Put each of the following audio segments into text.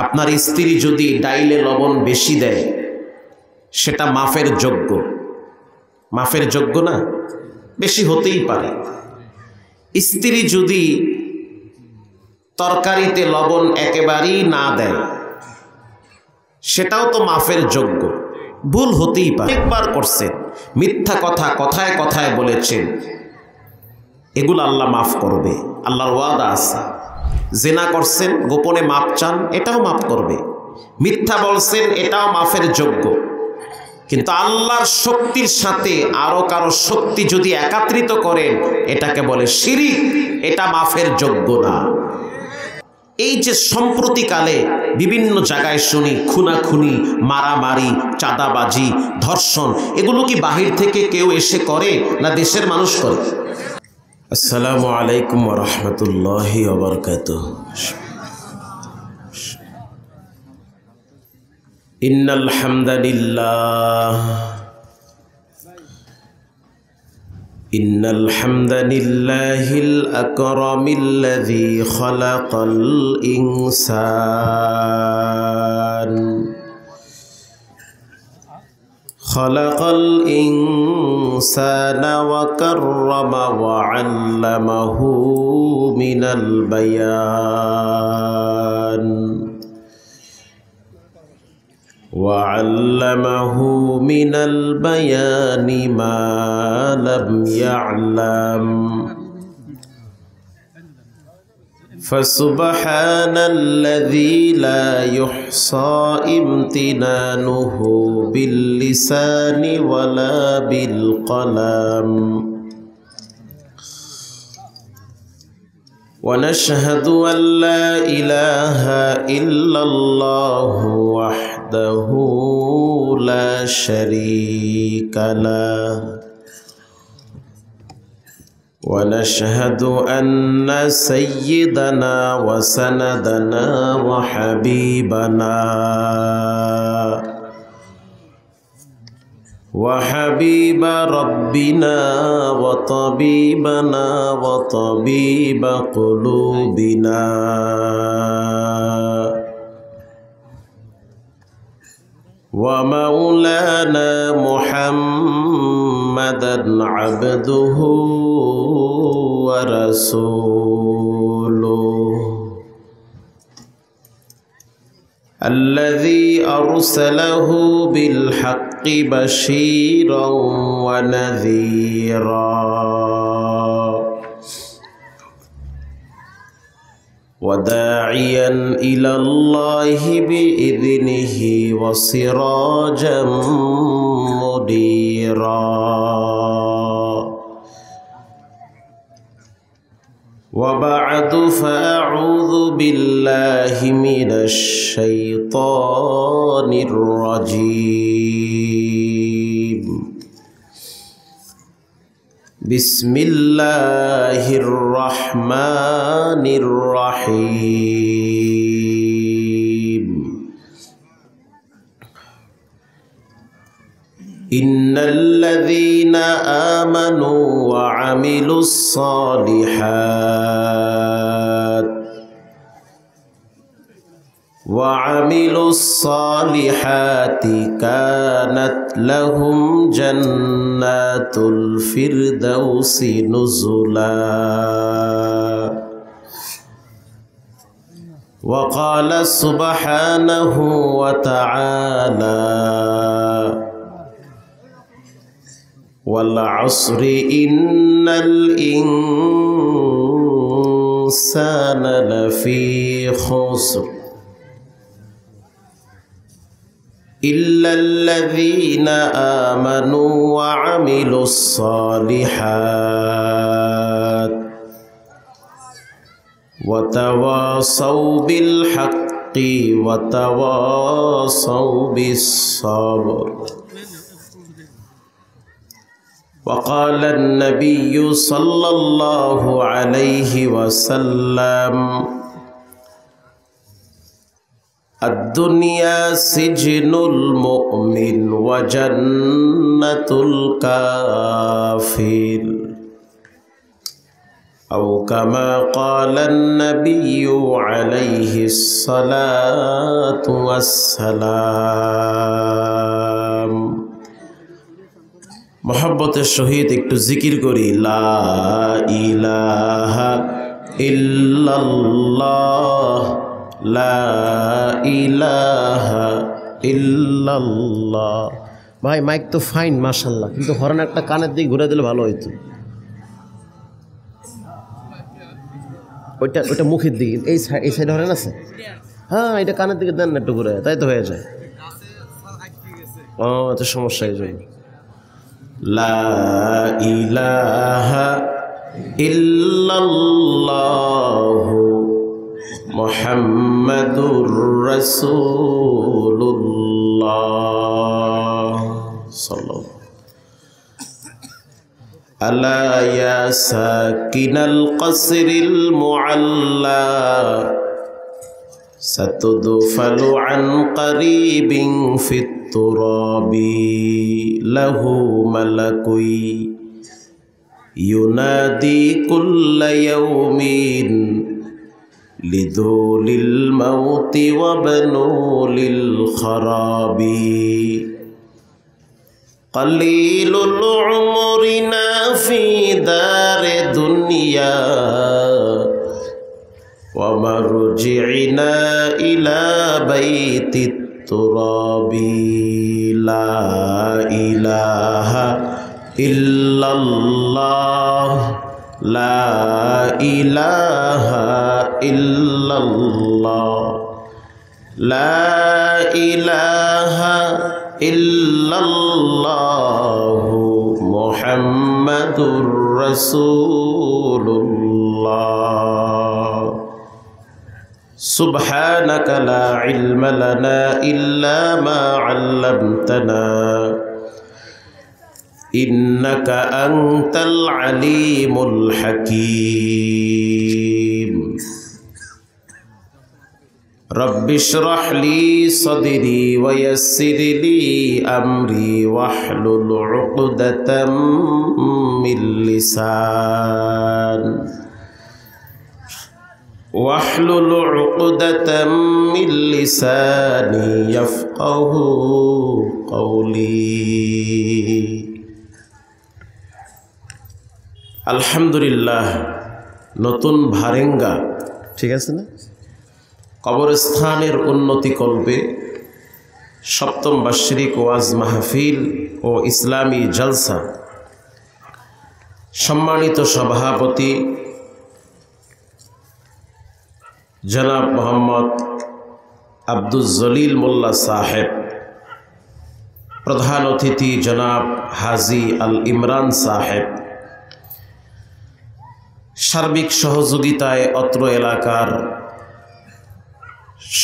আপনার স্ত্রী যদি ডাইলে লবণ বেশি দেয় সেটা মাফের যোগ্য, মাফের যোগ্য না, বেশি হতেই পারে। স্ত্রী যদি তরকারিতে লবণ একেবারেই না দেয় সেটাও তো মাফের যোগ্য, ভুল হতেই পারে। একবার করছেন, মিথ্যা কথা কথায় কথায় বলেছেন, এগুলো আল্লাহ মাফ করবে, আল্লাহর ওয়াদা আছে। জেনা করছেন, গোপনে মাপ চান, এটাও মাফ করবে। মিথ্যা বলছেন, এটাও মাফের যোগ্য। কিন্তু আল্লাহর শক্তির সাথে আরো কারো শক্তি যদি একাত্রিত করেন এটাকে বলে শিরিক, এটা মাফের যোগ্য না। এই যে সম্প্রতিকালে বিভিন্ন জায়গায় শুনি খুনাখুনি, মারামারি, চাঁদাবাজি, ধর্ষণ, এগুলো কি বাহির থেকে কেউ এসে করে না দেশের মানুষ করে? আসসালামু আলাইকুম ওয়া রাহমাতুল্লাহি ওয়া বারাকাতুহু। ইন্নাল হামদালিল্লাহ ইন্নাল হামদালিল্লাহিল আকরামিল্লাযী খালাকাল ইনসান ওয়া কাররামা ওয়া আল্লামাহু মিনাল বায়ান وعلمه من البيان ما لم يعلم فسبحان الذي لا يحصى امتنانه باللسان ولا بالقلم ونشهد أن لا إله إلا الله وحده لا شريك له ونشهد أن سيدنا وسندنا وحبيب ربنا وطبيبنا وطبيب قلوبنا ومولانا محمدا عبده ورسوله الذي أرسله بالحق بشيرا ونذيرا وداعيا إلى الله بإذنه وسراجا منيرا وبعد فأعوذ بالله من الشيطان الرجيم بسم الله الرحمن الرحيم إن الذين آمنوا وعملوا الصالحات كانت لهم جنات الفردوس نزلا وقال سبحانه وتعالى والعصر إن الإنسان لفي خسر إلا الذين آمنوا وعملوا الصالحات وتواصوا بالحق وتواصوا بالصبر وقال النبي صلى الله عليه وسلم الدنيا سجن المؤمن وجنة الكافر أو كما قال النبي عليه الصلاة والسلام محبতের সহিত একটু জিকির করি লা ইলাহা ইল্লাল্লাহ লা ইলাহা ইল্লাল্লাহ। ভাই মাইক তো ফাইন মাশাআল্লাহ, কিন্তু হর্ন একটা কানের দিকে ঘুরে দিলে ভালো হইতো। ওইটা মুখের দিকে, এই সাইড হর্ন আছে, হ্যাঁ এটা কানের দিকে দেন না একটু ঘুরে, তাই তো হয়ে যায়। ও এত সমস্যা এই জন্য। লা ইলাহা ইল্লাল্লাহু মুহাম্মাদুর রাসূলুল্লাহ সাল্লাল্লাহু আলা ইয়া সাকিনাল কসরিল মুআল্লা সাতুদফালু আন করিবিন ফিত তুরাবি লাহু মালাকুই ইউনাদি কুল্লা ইয়াউমিন লিদুলিল মাউতি ওয়া বানুলিল খরাবি কলিলুল উমরিনা ফি দারে দুনিয়া ওয়া মারজি'না ইলা বাইতিত তুরাবি লা ইলাহা ইল্লাল্লাহ লা ইলাহা ইল্লাল্লাহ লা ইলাহা ইল্লাল্লাহ মুহাম্মাদুর রাসূলুল্লাহ। سبحانك لا علم لنا إلا ما علمتنا إنك أنت العليم الحكيم رب اشرح لي صدري ويسر لي أمري واحلل عقدة من لساني واحلل عقدة من لساني يفقه قولي আলহামদুলিল্লাহ। নতুন ভারেঙ্গা, ঠিক আছে না, কবরস্থানের উন্নতি কল্পে সপ্তম বার্ষিক ওয়াজ মাহফিল ও ইসলামী জলসা সম্মানিত সভাপতি জনাব মোহাম্মদ আব্দুল জলিল মোল্লা সাহেব, প্রধান অতিথি জনাব হাজি আল ইমরান সাহেব, সার্বিক সহযোগিতায় অত্র এলাকার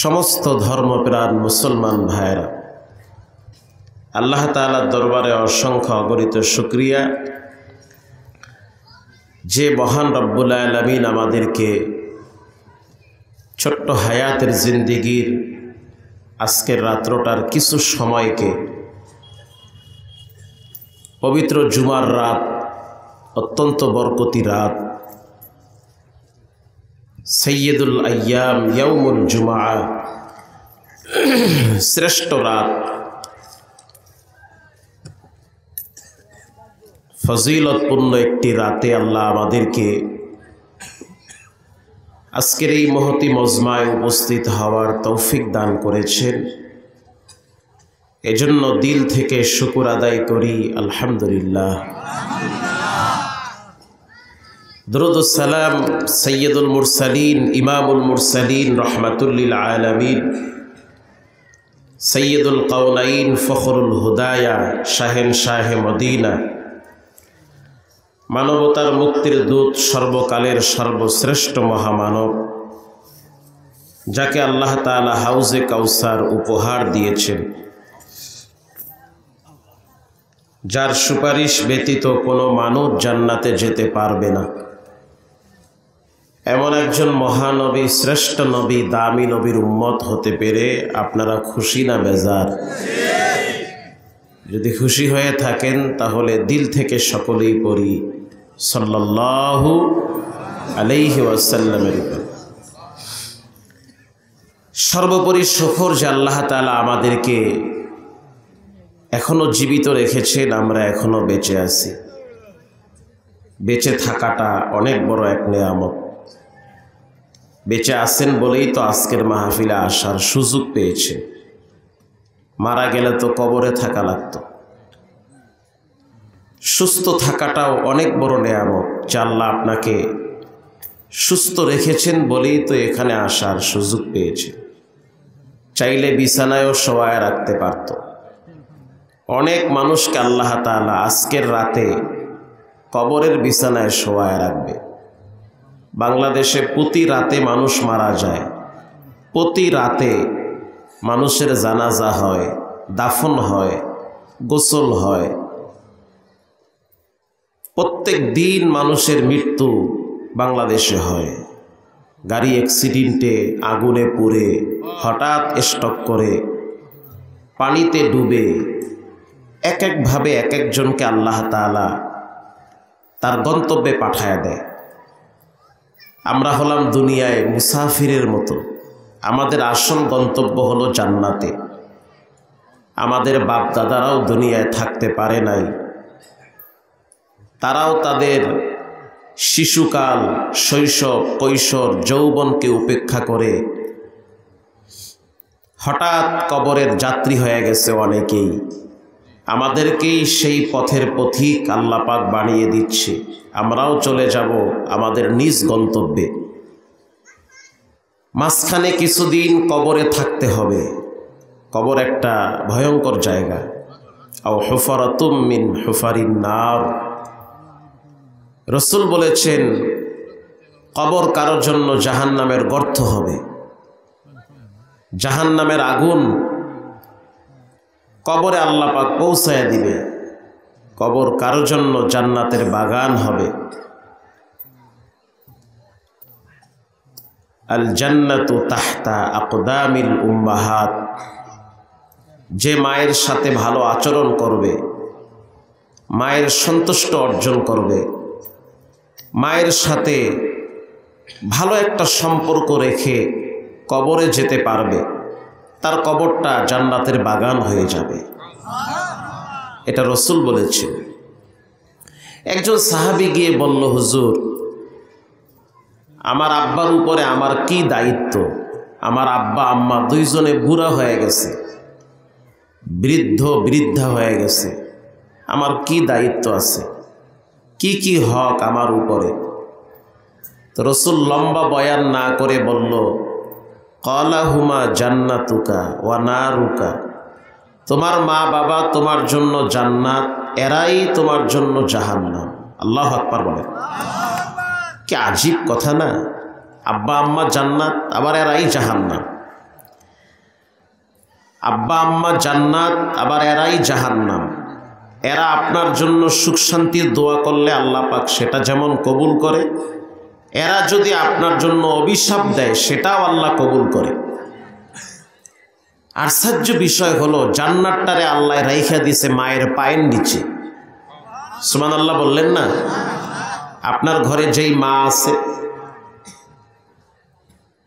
সমস্ত ধর্মপ্রাণ মুসলমান ভাইয়েরা, আল্লাহ তাআলার দরবারে অসংখ্য অগণিত শুকরিয়া যে মহান রব্বুল আলামিন আমাদেরকে ছোট্ট হায়াতের জিন্দিগির আজকের রাত্রটার কিছু সময়কে পবিত্র জুমার রাত, অত্যন্ত বরকতি রাত, সৈয়দুল আইয়াম ইয়াউমুল জুমআ, শ্রেষ্ঠ রাত, ফজিলতপূর্ণ একটি রাতে আল্লাহ আমাদেরকে আজকের এই মহতি মজমায় উপস্থিত হওয়ার তৌফিক দান করেছেন। এজন্য দিল থেকে শুকর আদায় করি আলহামদুলিল্লাহ। দরুদ ও সালাম সৈয়দুল মুরসালিন, ইমামুল মুরসালিন, রহমাতুল লিল আলামিন, সৈয়দুল কাওনাইন, ফখরুল হুদায়া, শাহেনশাহে মদিনা, মানবতার মুক্তির দূত, সর্বকালের সর্বশ্রেষ্ঠ মহামানব, যাকে আল্লাহ তাআলা হাউজে কাউসার উপহার দিয়েছেন, যার সুপারিশ ব্যতীত কোনো মানুষ জান্নাতে যেতে পারবে না, এমন একজন মহানবী, শ্রেষ্ঠ নবী, দামি নবীর উম্মত হতে পেরে আপনারা খুশি না বেজার? যদি খুশি হয়ে থাকেন তাহলে দিল থেকে সকলেই পড়ি সাল্লাল্লাহু আলাইহি ওয়াসাল্লামের উপর। সর্বোপরি শুকর যে আল্লাহ তাআলা আমাদেরকে এখনো জীবিত রেখেছেন, আমরা এখনো বেঁচে আছি। বেঁচে থাকাটা অনেক বড় এক নেয়ামত। বেঁচে আছেন বলেই তো আজকের মাহফিলে আসার সুযোগ পেয়েছে। মারা গেলে তো কবরে থাকা লাগতো। সুস্থ থাকাটাও অনেক বড় নেয়ামত, যা আল্লাহ আপনাকে সুস্থ রেখেছেন বলেই তো এখানে আসার সুযোগ পেয়েছে। চাইলে বিছানায়ও শোয়ায় রাখতে পারত। অনেক মানুষকে আল্লাহ তাআলা আজকের রাতে কবরের বিছানায় শোয়ায় রাখবে। বাংলাদেশে প্রতি রাতে মানুষ মারা যায়, প্রতি রাতে মানুষের জানাজা হয়, দাফন হয়, গোসল হয়। প্রত্যেক দিন মানুষের মৃত্যু বাংলাদেশে হয়। গাড়ি অ্যাক্সিডেন্টে, আগুনে পুড়ে, হঠাৎ স্ট্রোক করে, পানিতে ডুবে, এক একভাবে এক একজনকে আল্লাহ তাআলা তার গন্তব্যে পাঠায় দেয়। আমরা হলাম দুনিয়ায় মুসাফিরের মতো। আমাদের আসল গন্তব্য হলো জান্নাতে। আমাদের বাপ দাদারাও দুনিয়ায় থাকতে পারে নাই। তারাও তাদের শিশুকাল, শৈশব, কৈশোর, যৌবনকে উপেক্ষা করে হঠাৎ কবরের যাত্রী হয়ে গেছে অনেকেই। আমাদেরকেই সেই পথের পথিক আল্লাহ পাক বানিয়ে দিচ্ছে। আমরাও চলে যাব আমাদের নিজ গন্তব্যে। মাঝখানে কিছুদিন কবরে থাকতে হবে। কবর একটা ভয়ঙ্কর জায়গা। আও হুফরাতুম মিন হুফারিন নার। রাসূল বলেছেন, কবর কারোর জন্য জাহান্নামের গর্ত হবে। জাহান্নামের আগুন কবরে আল্লাহ পাক পৌঁছায় দিবে। কবর কারোর জন্য জান্নাতের বাগান হবে। আল জান্নাতু তাহতা আকদামিল উম্মাহাত। যে মায়ের সাথে ভালো আচরণ করবে, মায়ের সন্তুষ্ট অর্জন করবে, মায়ের সাথে ভালো একটা সম্পর্ক রেখে কবরে যেতে পারবে, তার কবরটা জান্নাতের বাগান হয়ে যাবে। এটা রাসূল বলেছেন। একজন সাহাবী গিয়ে বলল, হুজুর, আমার আব্বার উপরে আমার কি দায়িত্ব? আমার আব্বা আম্মা দুইজনে বুড়া হয়ে গেছে, বৃদ্ধা হয়ে গেছে। আমার কি দায়িত্ব আছে? কি কি হক আমার উপরে? তো রাসূল লম্বা বয়ান না করে বলল, ক্বালাহুমা জান্নাতুকা ওয়া নারুকা। তোমার মা বাবা তোমার জন্য জান্নাত, এরাই তোমার জন্য জাহান্নাম। আল্লাহু আকবার বলেন। কি আজীব কথা না? আব্বা আম্মা জান্নাত, আবার এরাই জাহান্নাম। আব্বা আম্মা জান্নাত, আবার এরাই জাহান্নাম। এরা আপনার জন্য সুখ শান্তির দোয়া করলে আল্লাহ পাক সেটা যেমন কবুল করে, এরা যদি আপনার জন্য অভিশাপ দেয় সেটাও আল্লাহ কবুল করে। আশ্চর্য বিষয় হলো, জান্নাতটারে আল্লাহ রাইখা দিছে মায়ের পায়ের নিচে। সুবহানাল্লাহ বললেন না? আপনার ঘরে যেই মা আছে,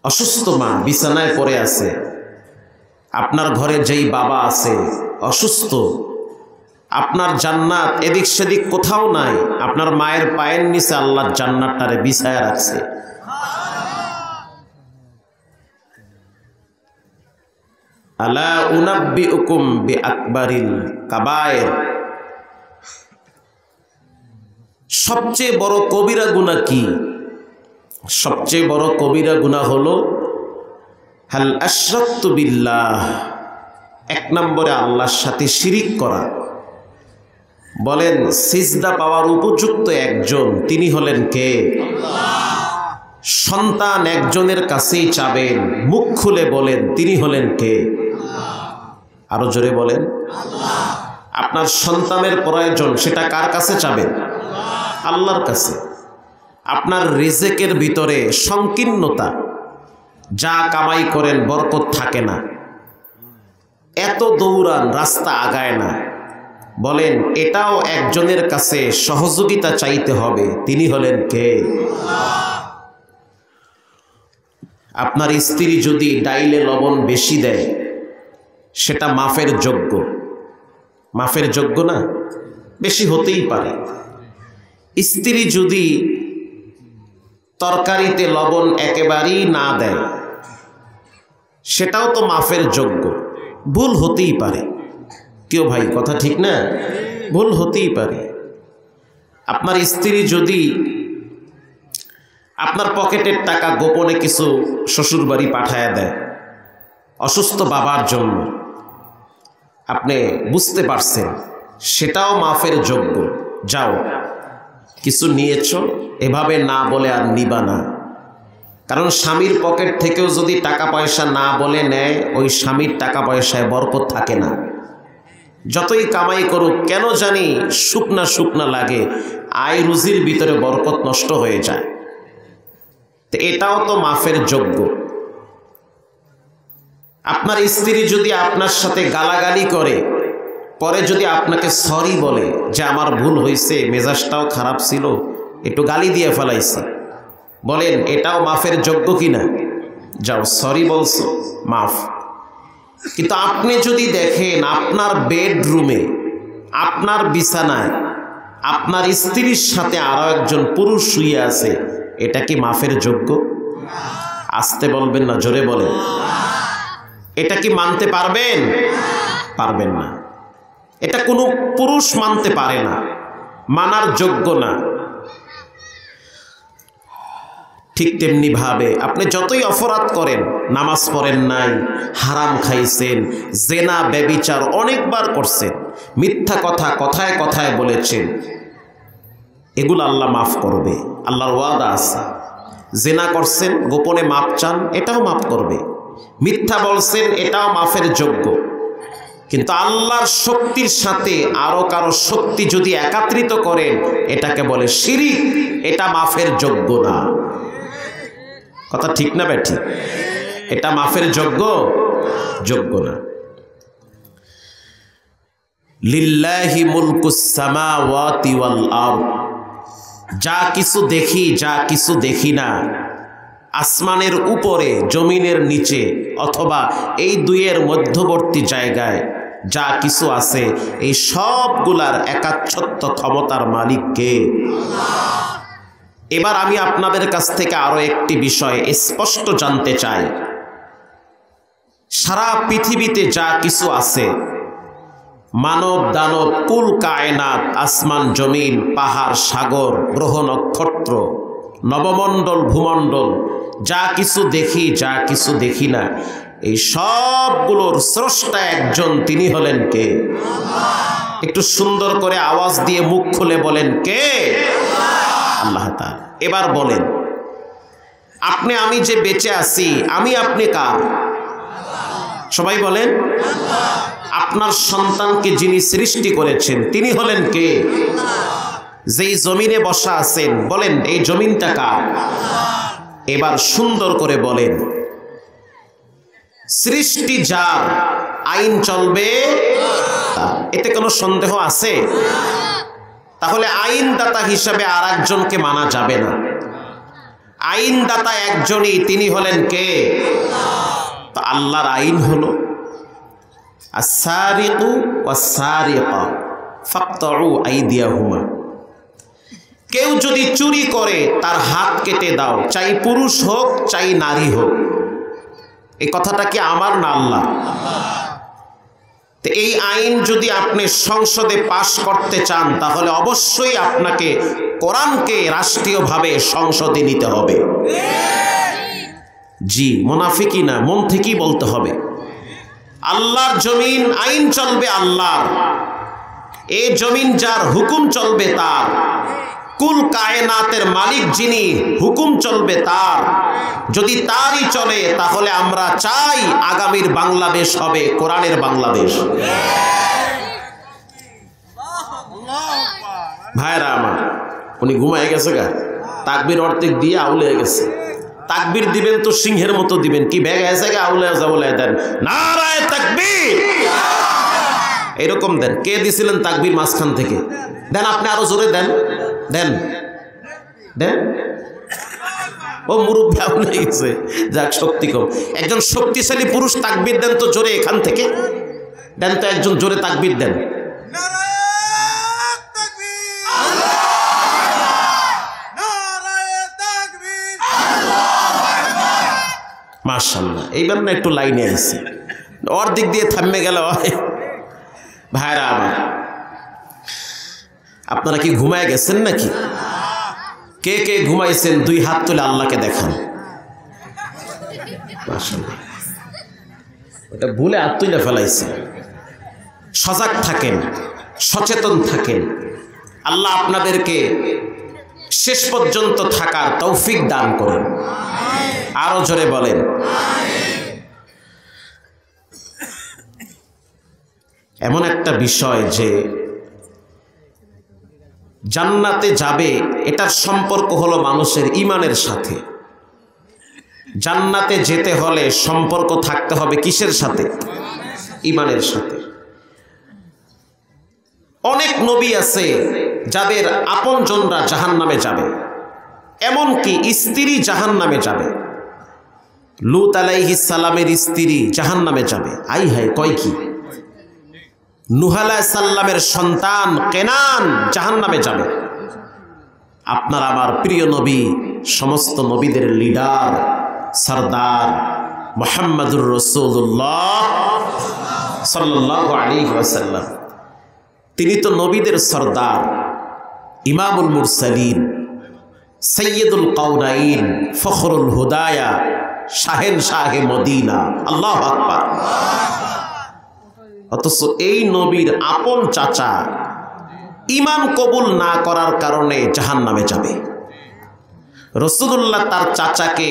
অসুস্থ মা বিছানায় পড়ে আছে, আপনার ঘরে যেই বাবা আছে অসুস্থ, আপনার জান্নাত এদিক সেদিক কোথাও নাই, আপনার মায়ের পায়ের নিচে আল্লাহ জান্নাতটারে বিছায়া রাখছে। আলা উনাব্বিউকুম বিআকবারিল কাবায়ের। সবচেয়ে বড় কবিরা গুনাহ কি? সবচেয়ে বড় কবিরা গুনাহ হলো হাল আশরাকতু বিল্লাহ। এক নম্বরে আল্লাহর সাথে শিরিক করা। বলেন, সিজদা পাওয়ার উপযুক্ত একজন, তিনি হলেন কে? সন্তান একজনের কাছেই চাবেন, মুখ খুলে বলেন, তিনি হলেন কে? আরো জোরে বলেন। আপনার সন্তানের প্রয়োজন, সেটা কার কাছে চাবেন? আল্লাহর কাছে। আপনার রিজেকের ভিতরে সংকীর্ণতা, যা কামাই করেন বরকত থাকে না, এত দৌড়ান রাস্তা আগায় না, বলেন এটাও একজনের কাছে সহযোগিতা চাইতে হবে, তিনি হলেন কে? আপনার স্ত্রী যদি ডাইলে লবণ বেশি দেয় সেটা মাফের যোগ্য। মাফের যোগ্য না, বেশি হতেই পারে। স্ত্রী যদি তরকারিতে লবণ একেবারেই না দেয় সেটাও তো মাফের যোগ্য। ভুল হতেই পারে, কেউ ভাই কথা ঠিক না, ভুল হতেই পারে। আপনার স্ত্রী যদি আপনার পকেটের টাকা গোপনে কিছু শ্বশুরবাড়ি পাঠায় দেয় অসুস্থ বাবার জন্য, আপনি বুঝতে পারছেন, সেটাও মাফের যোগ্য। যাও কিছু নিয়েছ, এভাবে না বলে আর নিবা না। কারণ স্বামীর পকেট থেকেও যদি টাকা পয়সা না বলে নেয়, ওই স্বামীর টাকা পয়সায় বরকত থাকে না। যতই কামাই করুক কেন জানি শুকনা শুকনা লাগে, আয় রুজির ভিতরে বরকত নষ্ট হয়ে যায়। তো এটাও তো মাফের যোগ্য। আপনার স্ত্রী যদি আপনার সাথে গালাগালি করে, পরে যদি আপনাকে সরি বলে যে আমার ভুল হয়েছে, মেজাজটাও খারাপ ছিল, একটু গালি দিয়ে ফেলাইছি, বলেন এটাও মাফের যোগ্য কিনা? যাও সরি বলছো, মাফ। কিন্তু আপনি যদি দেখেন আপনার বেডরুমে, আপনার বিছানায় আপনার স্ত্রীর সাথে আরো একজন পুরুষ শুয়ে আছে, এটা কি মাফের যোগ্য? আসতে বলবেন না, জোরে বলেন। এটা কি মানতে পারবেন? পারবেন না। এটা কোনো পুরুষ মানতে পারে না, মানার যোগ্য না। ঠিক তেমনি ভাবে আপনি যতই অপরাধ করেন, নামাজ পড়েন নাই, হারাম খাইছেন, জেনা ব্যভিচার অনেকবার করছেন, মিথ্যা কথা কথায় কথায় বলেছেন, এগুলো আল্লাহ মাফ করবে, আল্লাহর ওয়াদা আছে। জেনা করছেন, গোপনে মাপ চান, এটাও মাফ করবে। মিথ্যা বলছেন, এটাও মাফের যোগ্য। কিন্তু আল্লাহর শক্তির সাথে আরো কারো শক্তি যদি একাত্রিত করেন, এটাকে বলে শিরিক, এটা মাফের যোগ্য না। কথা ঠিক না ব্যাঠি? এটা মাফের যোগ্য যোগ্য না। লিল্লাহি মুলকুস সামাওয়াতি ওয়াল আরদ, যা কিছু দেখি যা কিছু দেখি না, আসমানের উপরে জমিনের নিচে অথবা এই দুইয়ের মধ্যবর্তী জায়গায় যা কিছু আছে, এই সবগুলার একাচ্ছত্ব ক্ষমতার মালিক কে? এবার আমি আপনাদের কাছ থেকে আরো একটি বিষয় স্পষ্ট জানতে চাই। সারা পৃথিবীতে যা কিছু আছে, মানব দানব কুল কায়নাত, আসমান জমিন, পাহাড় সাগর, গ্রহ নক্ষত্র, নবমণ্ডল ভূমণ্ডল, যা কিছু দেখি যা কিছু দেখি না, এই সবগুলোর স্রষ্টা একজন, তিনি হলেন কে? একটু সুন্দর করে আওয়াজ দিয়ে মুখ খুলে বলেন, কে? আল্লাহ তাআলা। এবার বলেন, আপনি আমি যে বেঁচে আছি, আমি আপনি কার? সবাই বলেন। আপনার সন্তানকে যিনি সৃষ্টি করেছেন তিনি হলেন কে? যেই জমিনে বসা আছেন, বলেন এই জমিনটা কার? এবার সুন্দর করে বলেন, সৃষ্টি যার, আইন চলবে তার। এতে কোনো সন্দেহ আছে? তাহলে আইনদাতা হিসাবে আর একজনকে মানা যাবে না। আইনদাতা একজনই, তিনি হলেন কে? তো আল্লাহর আইন হলো আস-সারিকু ওয়াস-সারিকা ফাকতাউ আইদিয়াহুমা। কেউ যদি চুরি করে তার হাত কেটে দাও, চাই পুরুষ হোক চাই নারী হোক। এই কথাটা কি আমার না আল্লাহ? তো এই আইন যদি আপনি সংসদে পাশ করতে চান, তাহলে অবশ্যই আপনাকে কোরআনকে রাষ্ট্রীয়ভাবে সংসদে নিতে হবে। জি, মুনাফিকি না, মন থেকেই বলতে হবে। আল্লাহর জমিন, আইন চলবে আল্লাহর। এই জমিন যার, হুকুম চলবে তার। কুল কায়নাতের মালিক যিনি, হুকুম চলবে তার। যদি তারই চলে, তাহলে আমরা চাই আগামীর বাংলাদেশ হবে কোরআনের বাংলাদেশ। ভাইরা আমার, উনি ঘুমায় গেছে গা, তাকবীর অর্ধেক দিয়ে আউলে গেছে। তাকবীর দিবেন তো সিংহের মতো দিবেন, কি ব্যাগ আছে গা, আউলে যাবলে দেন, নারায়ে তাকবীর এরকম দেন। কে দিছিলেন তাকবীর মাঝখান থেকে? দেন, আপনি আরো জোরে দেন, দেন দেন। ও মুরব্বী হয়ে গেছে, যাক শক্তি কম। একজন শক্তিশালী পুরুষ তাকবীর দেন তো জোরে, এখান থেকে দেন তো, একজন জোরে তাকবীর দেন। মাশাআল্লাহ, এইবার না একটু লাইনে আসছে, ওর দিক দিয়ে থামে গেল। ভাইরা আমার, আপনারা কি ঘুমায় গেছেন নাকি? কে কে ঘুমাইছেন দুই হাত তুলে আল্লাহকে দেখান। মাশাআল্লাহ, ওটা ভুলে হাত তুলে ফেলাইছে। সজাগ থাকেন, সচেতন থাকেন। আল্লাহ আপনাদেরকে শেষ পর্যন্ত থাকার তৌফিক দান করেন। আরো জোরে বলেন। এমন একটা বিষয় যে জান্নাতে যাবে, এটার সম্পর্ক হলো মানুষের ঈমানের সাথে। জান্নাতে যেতে হলে সম্পর্ক থাকতে হবে কিসের সাথে? ঈমানের সাথে। অনেক নবী আছে যাদের আপনজনরা জাহান্নামে যাবে, এমনকি স্ত্রী জাহান্নামে যাবে। লূত আলাইহিস সালামের স্ত্রী জাহান্নামে যাবে। আই হায়, কয় কি? নূহ আলাইহিস সালামের সন্তান কেনান জাহান্নামে যাবে। আপনার আমার প্রিয় নবী, সমস্ত নবীদের লিডার, সরদার মুহাম্মদুর রাসূলুল্লাহ সাল্লাল্লাহু আলাইহি ওয়াসাল্লাম, তিনি তো নবীদের সরদার, ইমামুল মুরসালিন, সৈয়দুল কাউনাইন, ফখরুল হুদায়া, শাহেন শাহে মদিনা। আল্লাহু আকবার। অথচ এই নবীর আপন চাচা ঈমান কবুল না করার কারণে জাহান্নামে যাবে। রাসূলুল্লাহ তার চাচাকে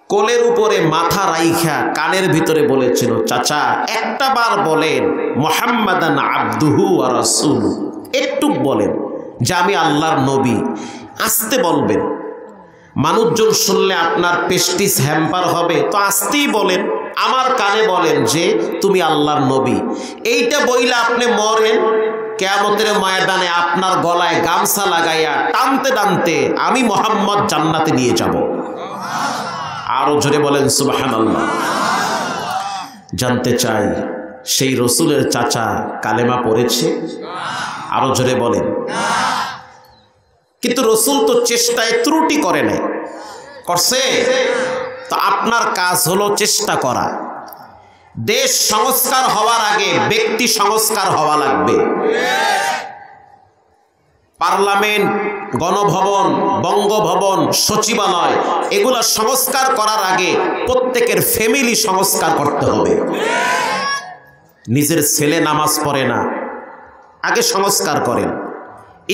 কোলের উপরে মাথা রাইখা কানের ভিতরে বলেছিল, চাচা একটা বার বলেন মুহাম্মাদান আবদুহু ওয়া রাসূলুহু, একটু বলেন যে আমি আল্লাহর নবী, আস্তে বলবেন, মানুষজন শুনলে আপনার পেস্টিস হ্যাম্পার হবে, তো আস্তেই বলেন, আমার কানে বলেন যে তুমি আল্লাহর নবী। এইটা বইলে আপনি মরেন, কিয়ামতের ময়দানে আপনার গলায় গামছা লাগাইয়া টানতে টানতে আমি মুহাম্মদ জান্নাতে নিয়ে যাব। আরো জোরে বলেন সুবহানাল্লাহ। জানতে চাই সেই রসুলের চাচা কালেমা পড়েছে? আরো জোরে বলেন। কিন্তু রসুল তো চেষ্টায় ত্রুটি করে নাই, করছে? তো আপনার কাজ হলো চেষ্টা করা। দেশ সংস্কার হওয়ার আগে ব্যক্তি সংস্কার হওয়া লাগবে। পার্লামেন্ট, গণভবন, বঙ্গভবন, সচিবালয়, এগুলা সংস্কার করার আগে প্রত্যেকের ফ্যামিলি সংস্কার করতে হবে। নিজের ছেলে নামাজ পড়ে না, আগে সংস্কার করেন।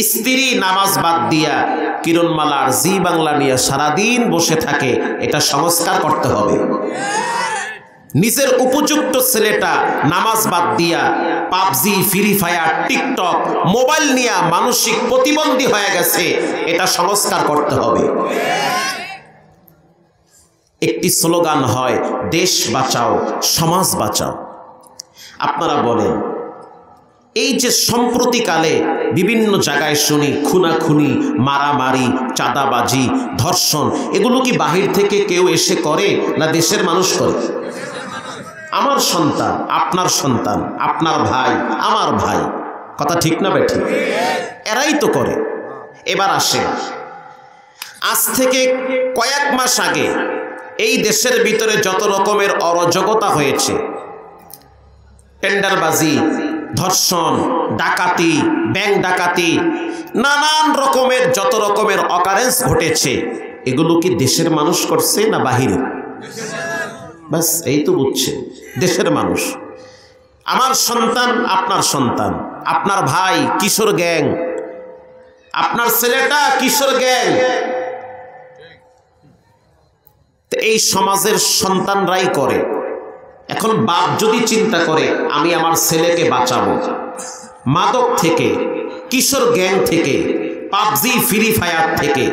স্ত্রী নামাজ বাদ দিয়া কিরণমালার জি বাংলা নিয়ে সারাদিন বসে থাকে, এটা সংস্কার করতে হবে। নিজের উপযুক্ত ছেলেটা নামাজ বাদ দিয়া PUBG, free fire, TikTok, mobile নিয়ে মানসিক প্রতিবন্ধী হয়ে গেছে, এটা সংস্কার করতে হবে। একটি স্লোগান হয়, দেশ বাঁচাও সমাজ বাঁচাও। আপনারা বলেন, এই যে সম্প্রতিকালে বিভিন্ন জায়গায় শুনি খুনাখুনি, মারামারি, চাঁদাবাজি, ধর্ষণ, এগুলো কি বাহির থেকে কেউ এসে করে না দেশের মানুষ করে? আমার সন্তান, আপনার সন্তান, আপনার ভাই, আমার ভাই, কথা ঠিক না বেঠিক? এরাই তো করে। এবার আসে, আজ থেকে কয়েক মাস আগে এই দেশের ভিতরে যত রকমের অরাজকতা হয়েছে, টেন্ডারবাজি, ধর্ষণ, ডাকাতি, ব্যাংক ডাকাতি, নানান রকমের যত রকমের অকারেন্স ঘটেছে, এগুলো কি দেশের মানুষ করছে না বাহিরে? বাস এই তো বুঝছে, দেশের মানুষ। আমার সন্তান, আপনার সন্তান, আপনার ভাই কিশোর গ্যাং, আপনার ছেলেটা কিশোর গ্যাং, এই সমাজের সন্তানরাই করে। এখন বাপ যদি চিন্তা করে আমি আমার ছেলেকে বাঁচাবো মাদক থেকে, কিশোর গ্যাং থেকে, পাবজি, ফ্রি ফায়ার থেকে,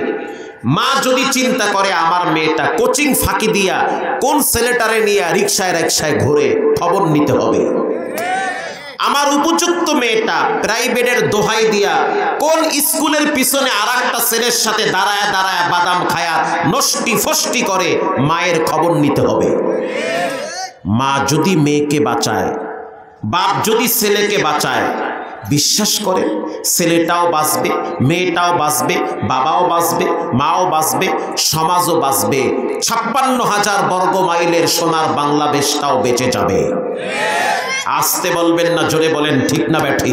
মা যদি চিন্তা করে আমার মেয়েটা কোচিং ফাঁকি দিয়া কোন ছেলেটারে নিয়ে রিক্সায় রিক্সায় ঘুরে, খবর নিতে হবে। আমার উপযুক্ত মেয়েটা প্রাইভেটের দোহাই দিয়া কোন স্কুলের পিছনে আরেকটা ছেলের সাথে দাঁড়ায় দাঁড়ায় বাদাম খায়া নষ্টি ফষ্টি করে, মায়ের খবর নিতে হবে। মা যদি মেয়েকে বাঁচায়, বাপ যদি ছেলেকে বাঁচায়, বিশ্বাস করে ছেলেটাও বাঁচবে, মেয়েটাও বাঁচবে, বাবাও বাঁচবে, মাও বাঁচবে, সমাজও বাঁচবে। 56,000 বর্গ মাইলের সোনার বাংলাদেশটাও বেঁচে যাবে। আসতে বলবেন না, জোরে বলেন ঠিক না ব্যাঠি?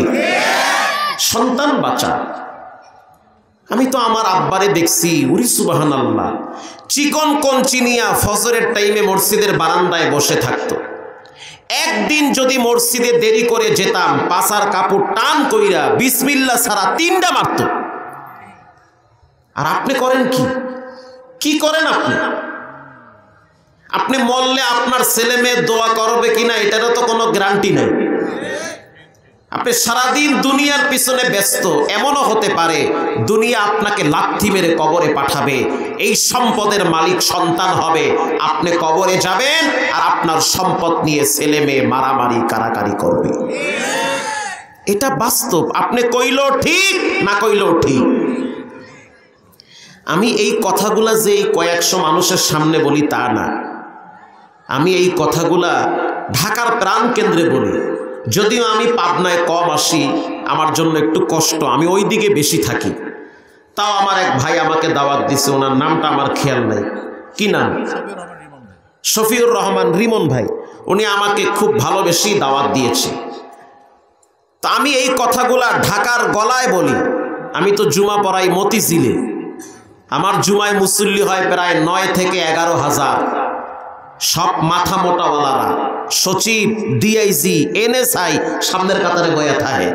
সন্তান বাঁচা। আমি তো আমার আব্বারে দেখছি, উরি সুবহানাল্লাহ, চিকন কঞ্চি নিয়া ফজরের টাইমে মসজিদের বারান্দায় বসে থাকতো। একদিন যদি মসজিদে দেরি করে যেতাম, পাছার কাপড় টান কইরা বিসমিল্লাহ ছাড়া 3টা মারত। আর আপনি করেন কি? কি করেন আপনি? আপনি মরলে আপনার ছেলে মেয়ে দোয়া করবে কিনা এটারও তো কোনো গ্যারান্টি নেই। আপনি সারাদিন দুনিয়ার পিছনে ব্যস্ত, এমনও হতে পারে দুনিয়া আপনাকে লাথি মেরে কবরে পাঠাবে, এই সম্পদের মালিক সন্তান হবে, আপনি কবরে যাবেন আর আপনার সম্পদ নিয়ে ছেলে মেয়ে মারামারি কারাকারি করবে। এটা বাস্তব, আপনি কইলেও ঠিক না কইলেও ঠিক। আমি এই কথাগুলা যে কয়েকশো মানুষের সামনে বলি তা না, আমি এই কথাগুলা ঢাকার প্রাণ কেন্দ্রে বলি। যদিও আমি পাবনায় কম আসি, আমার জন্য একটু কষ্ট, আমি ওই দিকে বেশি থাকি। তাও আমার এক ভাই আমাকে দাওয়াত দিছে, ওনার নামটা আমার খেয়াল নাই, কি নাম? শফিউর রহমান রিমন ভাই। উনি আমাকে খুব ভালোবেসে দাওয়াত দিয়েছে। তা আমি এই কথাগুলা ঢাকার গলায় বলি। আমি তো জুমা পড়াই মতিঝিলে, আমার জুমায় মুসল্লি হয় প্রায় 9 থেকে 11,000। সব মাথা মোটাওয়ালারা, সচিব, ডিআইজি, এনএসআই সামনের কাতারে বয়া থাকে।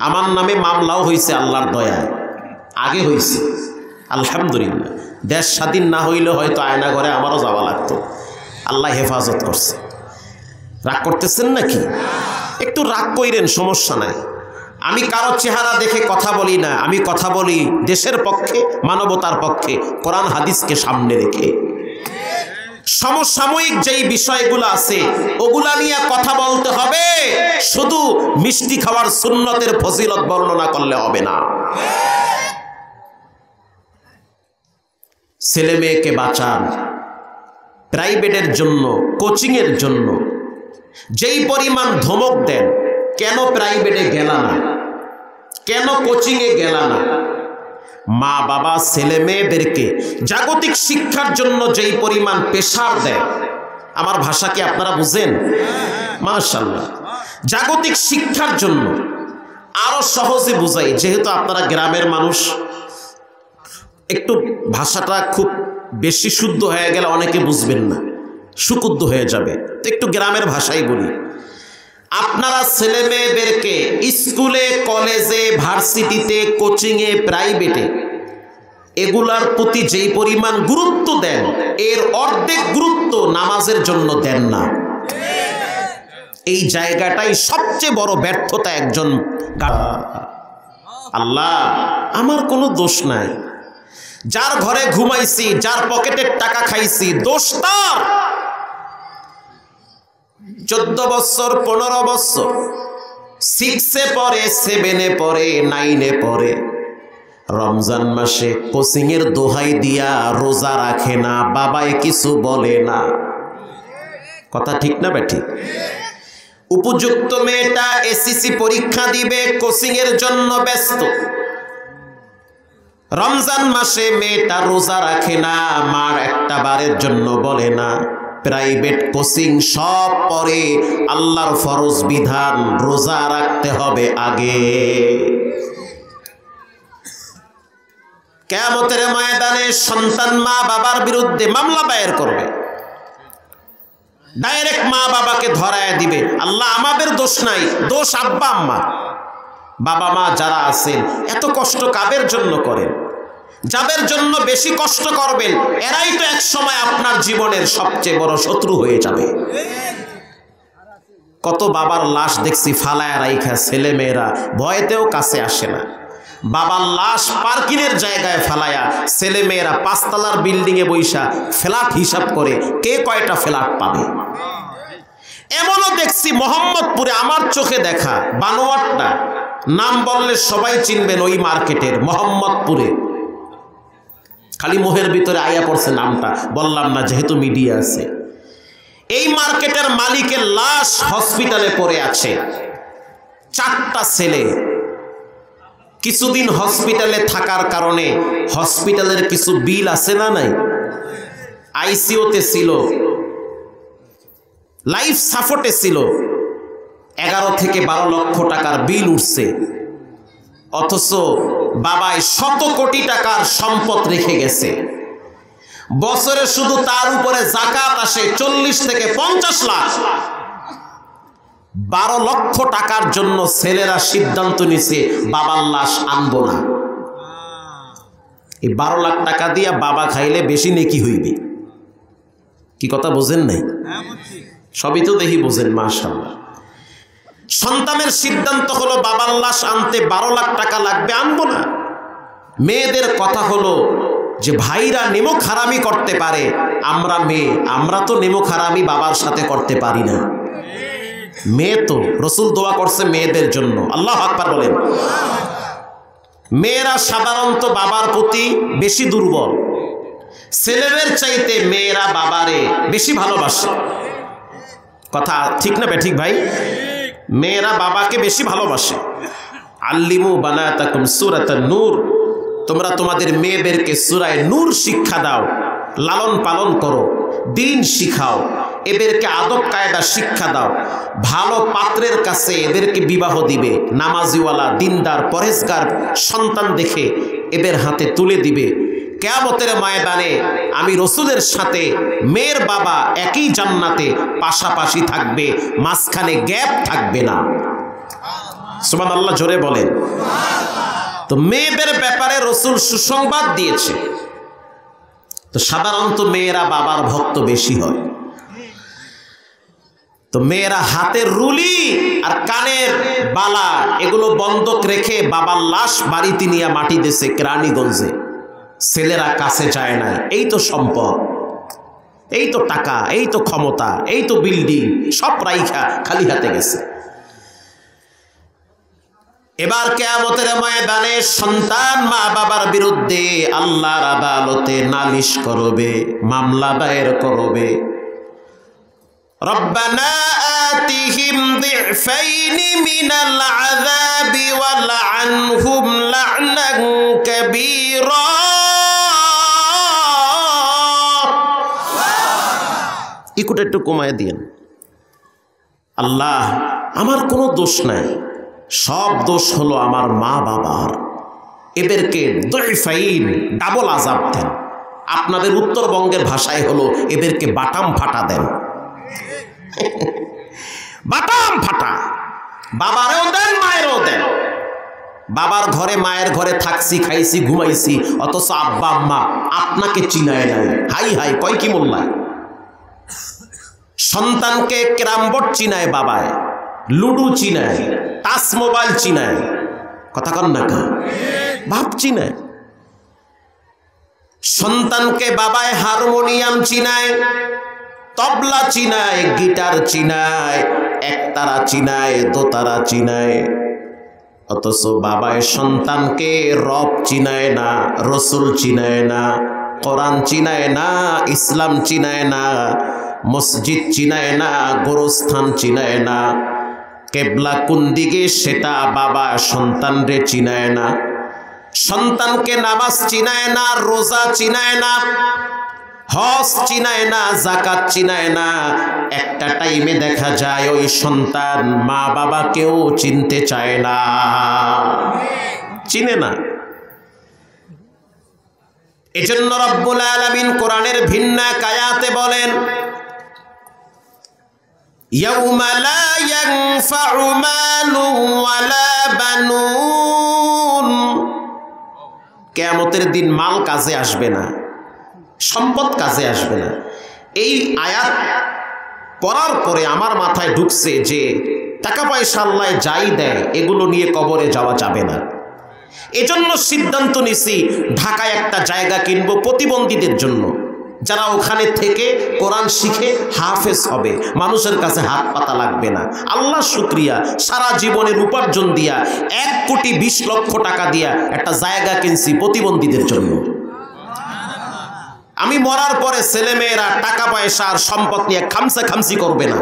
আমার নামে মামলাও হয়েছে আল্লাহর দয়ায়, আগে হয়েছে আলহামদুলিল্লাহ। দেশ স্বাধীন না হইলে হয়তো আয়না ঘরে আমারও যাওয়া লাগতো। আল্লাহ হেফাজত করছে। রাগ করতেছেন নাকি? একটু রাগ কইরেন, সমস্যা নাই। আমি কারো চেহারা দেখে কথা বলি না, আমি কথা বলি দেশের পক্ষে, মানবতার পক্ষে, কোরআন হাদিসকে সামনে রেখে। সমসাময়িক যেই বিষয়গুলো আছে ওগুলা নিয়ে কথা বলতে হবে, শুধু মিষ্টি খাওয়ার সুন্নতের ফজিলত বর্ণনা করলে হবে না। ছেলে মেয়েকে বাঁচান। প্রাইভেটের জন্য, কোচিংয়ের জন্য যেই পরিমাণ ধমক দেন, কেন প্রাইভেটে গেলা না, কেন কোচিংয়ে গেলা না? মা বাবা ছেলে মেয়েদেরকে জাগতিক শিক্ষার জন্য যেই পরিমাণ প্রেসার দেয়, আমার ভাষা কি আপনারা বুঝেন? মাশাআল্লাহ। জাগতিক শিক্ষার জন্য আরো সহজে বুঝাই, যেহেতু আপনারা গ্রামের মানুষ, একটু ভাষাটা খুব বেশি শুদ্ধ হয়ে গেলে অনেকে বুঝবেন না, সুকুদ্ধ হয়ে যাবে, তো একটু গ্রামের ভাষাই বলি। আপনারা ছেলে মেয়েদেরকে স্কুলে, কলেজে, ভার্সিটিতে, কোচিংয়ে, প্রাইভেটে এগুলার প্রতি যেই পরিমাণ গুরুত্ব দেন, এর অর্ধেক গুরুত্ব নামাজের জন্য দেন না। এই জায়গাটাই সবচেয়ে বড় ব্যর্থতা একজন। আল্লাহ, আমার কোনো দোষ নাই, যার ঘরে ঘুমাইছি, যার পকেটের টাকা খাইছি, দোষ তার। 14 বছর, 15 বছর, 6-এ পড়ে, 7-এ পড়ে, 9-এ পড়ে, রমজান মাসে কোচিংয়ের দোহাই দিয়া রোজা রাখে না, বাবাই কিছু বলে না। কথা ঠিক না বেঠি? উপযুক্ত মেয়েটা এসএসসি পরীক্ষা দিবে, কোচিংয়ের জন্য ব্যস্ত। রমজান মাসে মেয়েটা রোজা রাখে না, মার একটা বারের জন্য বলে না। প্রাইভেট কোচিং সব পরে, আল্লাহর ফরজ বিধান রোজা রাখতে হবে আগে। কিয়ামতের ময়দানে সন্তান মা বাবার বিরুদ্ধে মামলা দায়ের করবে, ডাইরেক্ট মা বাবাকে ধরায় দিবে। আল্লাহ, আমাদের দোষ নাই, দোষ আব্বা আম্মা। বাবা মা যারা আছেন এত কষ্ট কাদের জন্য করেন? যাদের জন্য বেশি কষ্ট করবেন এরাই তো এক সময় আপনার জীবনের সবচেয়ে বড় শত্রু হয়ে যাবে। কত বাবার লাশ দেখছি ফালায় রাইখা, ছেলে মেয়েরা ভয়েতেও কাছে আসে না। বাবার লাশ পার্কিংয়ের জায়গায় ফালায়া, ছেলে মেয়েরা 5 তলার বিল্ডিংয়ে বৈশা ফ্ল্যাট হিসাব করে কে কয়টা ফ্ল্যাট পাবে। এমনও দেখছি মোহাম্মদপুরে, আমার চোখে দেখা, বানোয়ারটা নাম বললে সবাই চিনবেন, ওই মার্কেটের মোহাম্মদপুরে। খালি মোহের ভিতরে আয়া পড়ছে নামটা, বললাম না যেহেতু মিডিয়া আছে। এই মার্কেটের মালিকের লাশ হসপিটালে পড়ে আছে, 4টা ছেলে। কিছুদিন হসপিটালে থাকার কারণে হসপিটালের কিছু বিল আছে না নাই, আইসিইউতে ছিল, লাইফ সাপোর্টে ছিল, 11 থেকে 12 লক্ষ টাকার বিল উঠছে। অথচ বাবায় শত কোটি টাকার সম্পদ রেখে গেছে। বছরে শুধু তার উপরে যাকাত আসে 40 থেকে 50 লাখ। 12 লক্ষ টাকার জন্য ছেলেরা সিদ্ধান্ত নিছে বাবার লাশ আনবো না। এই 12 লাখ টাকা দিয়া বাবা খাইলে বেশি নেকি হইবে। কি কথা বোঝেন নাই? সবই তো দেখি বোঝেন, মাশাআল্লাহ। সন্তানের সিদ্ধান্ত হলো বাবার লাশ আনতে 12 লাখ টাকা লাগবে, আনবো না। মেয়েদের কথা হলো যে ভাইরা নেমক হারামি করতে পারে, আমরা মেয়ে, আমরা তো নেমক হারামি বাবার সাথে করতে পারি না। মেয়ে তো রসুল দোয়া করছে মেয়েদের জন্য, আল্লাহু আকবার বলেন। মেয়েরা সাধারণত বাবার প্রতি বেশি দুর্বল, ছেলেদের চাইতে মেয়েরা বাবারে বেশি ভালোবাসে। কথা ঠিক না বেঠিক ভাই? মেয়েরা বাবাকে বেশি ভালোবাসে। আল্লিমু বানাতাকুম সূরাতান নূর, তোমরা তোমাদের মেয়েদেরকে সূরা নূর শিক্ষা দাও, লালন পালন করো, দিন শিখাও, এদেরকে আদব কায়দা শিক্ষা দাও। ভালো পাত্রের কাছে এদেরকে বিবাহ দিবে, নামাজিওয়ালা দিনদার পরেজগার সন্তান দেখে এদের হাতে তুলে দিবে। কিয়ামতের ময়দানে আমি রসুলের সাথে মেয়ের বাবা একই জান্নাতে পাশাপাশি থাকবে, মাঝখানে গ্যাপ থাকবে না। সুবহানাল্লাহ, জোরে বলেন। তো মেয়েদের ব্যাপারে রসুল সুসংবাদ দিয়েছে। তো সাধারণত মেয়েরা বাবার ভক্ত বেশি হয়। তো মেয়েরা হাতের রুলি আর কানের বালা এগুলো বন্ধক রেখে বাবার লাশ বাড়িতে নিয়ে মাটি দিয়েছে কেরানীগঞ্জে। ছেলেরা কাছে যায় না। এই তো সম্পদ, এই তো টাকা, এই তো ক্ষমতা, এই তো বিল্ডিং, সব রাইখা খালি হাতে গেছে। এবার কিয়ামতের ময়দানে সন্তান মা বাবার বিরুদ্ধে আল্লাহর আদালতে নালিশ করবে, মামলা দায়ের করবে। রব্বানা আতিহিম যিফাইনি মিনাল আযাবি ওয়ালআনহুম লা'নান কাবীরা। ইকুটা একটু কমায় দিয়েন। আল্লাহ, আমার কোনো দোষ নাই, সব দোষ হলো আমার মা বাবার। এদেরকে যইফাইন, ডাবল আযাব দেন। আপনাদের উত্তরবঙ্গের ভাষায় হলো এদেরকে বাটাম ফাটা দেন। বাটাম ফাটা, বাবারেও দেন মায়েরও দেন। বাবার ঘরে মায়ের ঘরে থাকছি, খাইছি, ঘুমাইছি, অথচ আব্বা আম্মা আপনাকে চিনায় নাই। হাই হাই কয় কি মোল্লায়। সন্তানকে ক্যারাম বোর্ড চিনায় বাবায়, লুডু চিনায়, টাচ মোবাইল চিনায়, কথা কন না কা, বাপ চিনায়। সন্তানকে বাবায় হারমোনিয়াম চিনায়, তবলা চিনায়, গিটার চিনায়, একতারা চিনায়, দোতারা চিনায়। অথচ বাবায় সন্তানকে রব চিনায় না, রসুল চিনায় না, কোরআন চিনায় না, ইসলাম চিনায় না, মসজিদ চিনায় না, গোরস্থান চিনায় না, কেবলা কোন দিকে সেটা বাবা সন্তানরে চিনায় না। সন্তানকে নামাজ চিনায় না, রোজা চিনায় না, হজ চিনায় না, যাকাত চিনায় না। একটা টাইমে দেখা যায় ওই সন্তান মা বাবাকেও চিনতে চায় না, চিনে না। এজন্য রব্বুল আলামিন কোরআনের ভিন্ন আয়াতে বলেন, ইয়াউমা লা ইয়ানফাউ মালু ওয়ালা বানুন। কিয়ামতের দিন মাল কাজে আসবে না, সম্পদ কাজে আসবে না। এই আয়াত পড়ার পরে আমার মাথায় ঢুকছে যে টাকা পয়সা আল্লাহ যাই দেয় এগুলো নিয়ে কবরে যাওয়া যাবে না। এজন্য সিদ্ধান্ত নিছি ঢাকায় একটা জায়গা কিনবো প্রতিবন্ধীদের জন্য, যারা ওখানে থেকে কোরআন শিখে হাফেজ হবে, মানুষের কাছে হাত পাতা লাগবে না। আল্লাহ শুকরিয়া, সারা জীবনের উপার্জন দিয়া 1,20,00,000 টাকা দিয়া একটা জায়গা কিনছি প্রতিবন্ধীদের জন্য। আমি মরার পরে ছেলেমেয়েরা টাকা পয়সা আর সম্পদ নিয়ে খামসি করবে না।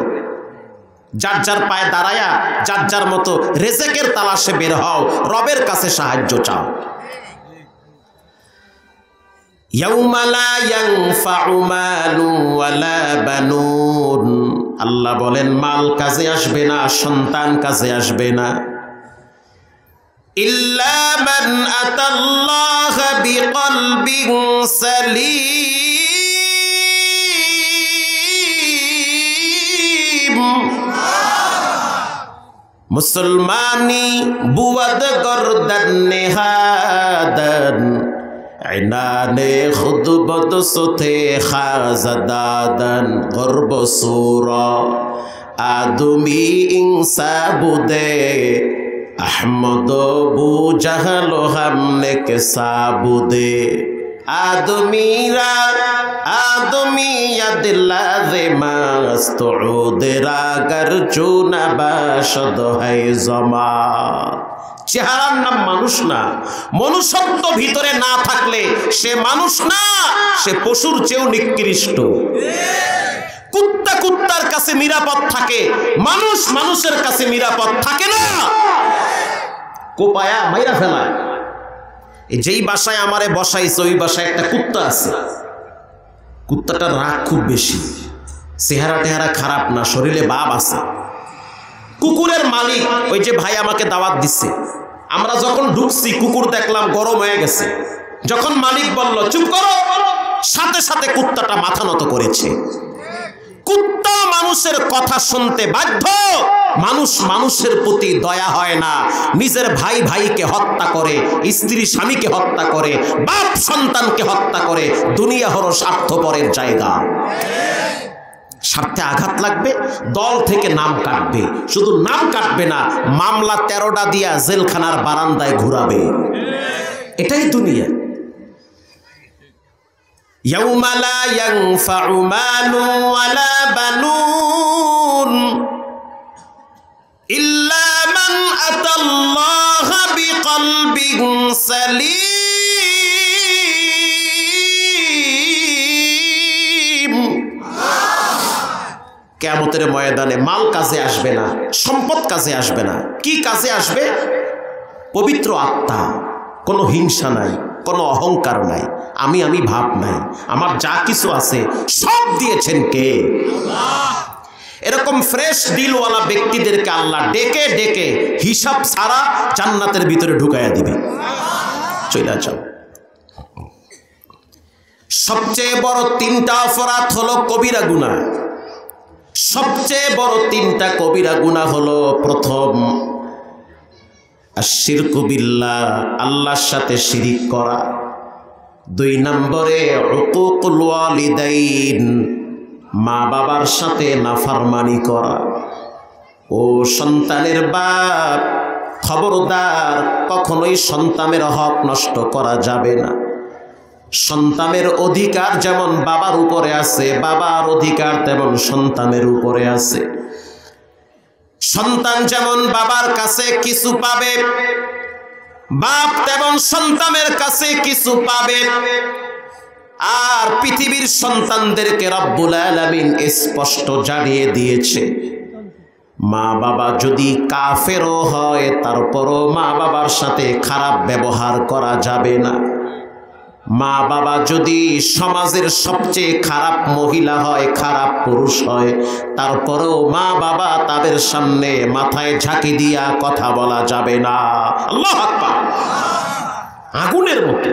যার যার পায়ে দাঁড়ায়া যার যার মতো রেজেকের তালাশে বের হও, রবের কাছে সাহায্য চাও। ইয়াউমা লা ইয়ানফাউ মালুন ওয়ালা বানুন, আল্লাহ বলেন মাল কাজে আসবে না, সন্তান কাজে আসবে না। ইল্লা মান আতাল্লাহ বিকলবিন সালিম, মুসলমানি বুয়াদ গরদান নেহাদান, ইনানে খুদবত সুথে খাজাদাদান, গর্ব সুরা আদমি ইনসা বুদে, আহমদ বু জাহাল হামনে কে সাবুদে, আদমিরা আদমিয়াত লাযিমাস্তুউদরা গরচুনা বাশদ হাই জমা। চেহারার নাম মানুষ না, মনুষ্যত্ব ভিতরে না থাকলে সে মানুষ না, সে পশুর চেয়েও নিকৃষ্ট। কুত্তা কুত্তার কাছে নিরাপদ থাকে, মানুষ মানুষের কাছে নিরাপদ থাকে না। কোপায়া মাইরা ফেলায়। যেই বাসায় আমারে বসাইছে ওই বাসায় একটা কুত্তা আছে, কুত্তাটার রাগ খুব বেশি, চেহারা টেহারা খারাপ না, শরীরে বাপ আছে। কুকুরের মালিক ওই যে ভাই আমাকে দাওয়াত দিচ্ছে, আমরা যখন ঢুকছি কুকুর দেখলাম গরম হয়ে গেছে। যখন মালিক বলল চুপ করো, সাথে সাথে কুত্তাটা মাথা নত করেছে। কুত্তা মানুষের কথা শুনতে বাধ্য। মানুষ মানুষের প্রতি দয়া হয় না, নিজের ভাই ভাইকে হত্যা করে, স্ত্রী স্বামীকে হত্যা করে, বাপ সন্তানকে হত্যা করে। দুনিয়া হলো স্বার্থপরের জায়গা। স্বার্থে আঘাত লাগবে, দল থেকে নাম কাটবে। শুধু নাম কাটবে না, মামলা 13টা দিয়া জেলখানার বারান্দায় ঘুরাবে। এটাই দুনিয়া। ইয়াউমা লা ইয়ানফাউ মালুন ওয়ালা বানুন ইল্লা মান আতাল্লাহা বিকলবিন সালিম। কিয়ামতের ময়দানে মাল কাজে আসবে না, সম্পদ কাজে আসবে না। কি কাজে আসবে? পবিত্র আত্মা, কোনো হিংসা নাই, কোনো অহংকার নাই, আমি ভাব নাই। আমার যা কিছু আছে সব দিয়েছেন কে? আল্লাহ। এরকম ফ্রেশ দিলওয়ালা ব্যক্তিদেরকে আল্লাহ ডেকে ডেকে হিসাব ছাড়া জান্নাতের ভিতরে ঢুকাইয়া দিবে। চলে যাও। সবচেয়ে বড় 3টা অপরাধ হলো কবিরা গুনাহ। সবচেয়ে বড় 3টা কবিরা গুনাহ হলো, প্রথম আশিরকু বিল্লাহ, আল্লাহর সাথে শিরিক করা। 2 নম্বরে উকুকুল ওয়ালিদাইন, মা বাবার সাথে নাফরমানি করা। ও সন্তানের বাপ, খবরদার, কখনোই সন্তানের হক নষ্ট করা যাবে না। সন্তানের অধিকার যেমন বাবার উপরে আছে, বাবার অধিকার তেমন সন্তানের উপরে আছে। সন্তান যেমন বাবার কাছে কিছু পাবে, বাপ তেমন সন্তানের কাছে কিছু পাবে। আর পৃথিবীর সন্তানদেরকে রব্বুল আলামিন স্পষ্ট জানিয়ে দিয়েছে, মা বাবা যদি কাফেরও হয় তারপরও মা বাবার সাথে খারাপ ব্যবহার করা যাবে না। মা বাবা যদি সমাজের সবচেয়ে খারাপ মহিলা হয়, খারাপ পুরুষ হয়, তারপরেও মা বাবা তাদের সামনে মাথায় ঝাঁকি দিয়া কথা বলা যাবে না। আল্লাহু আকবার। আগুনের মতো,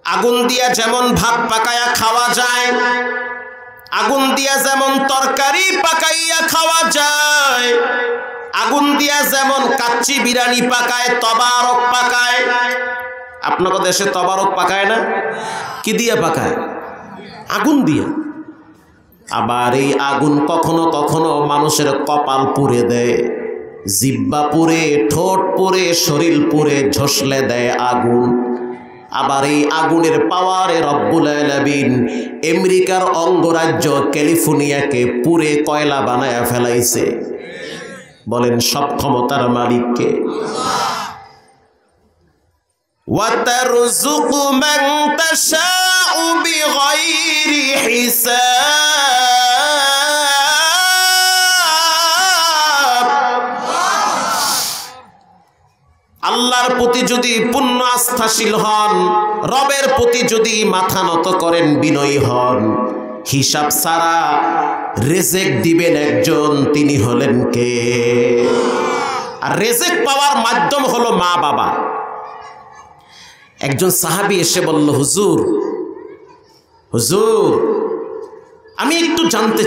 আগুন দিয়া যেমন ভাত পাকায়া খাওয়া যায়, আগুন দিয়া যেমন তরকারি পাকাইয়া খাওয়া যায়, আগুন দিয়া যেমন কাচ্চি বিরিয়ানি পাকায়, তবারক পাকায়। আপনাদের দেশে তবারক পাকায় না? কি দিয়ে পাকায়? আগুন দিয়ে। আবার এই আগুন কখনো কখনো মানুষের কপাল পুড়ে দেয়, জিহ্বা পুড়ে, ঠোঁট পুড়ে, শরীর পুড়ে, ঝসলে দেয় আগুন। আবার এই আগুনের পাওয়ারে রব্বুল আলামিন আমেরিকার অঙ্গরাজ্য ক্যালিফোর্নিয়াকে পুরে কয়লা বানায়া ফেলাইছে। বলেন সব ক্ষমতার মালিককে। ওয়াতারযুকু মান তাশাউ বিগাইরি হিসাব। আল্লাহর প্রতি যদি পূর্ণ আস্থাশীল হন, রবের প্রতি যদি মাথা নত করেন, বিনয়ী হন, হিসাব ছাড়া রিজিক দিবেন একজন, তিনি হলেন কে? আর রিজিক পাওয়ার মাধ্যম হলো মা বাবা। একজন সাহাবী এসে বলল, হুজুর হুজুর আমি একটু জানতে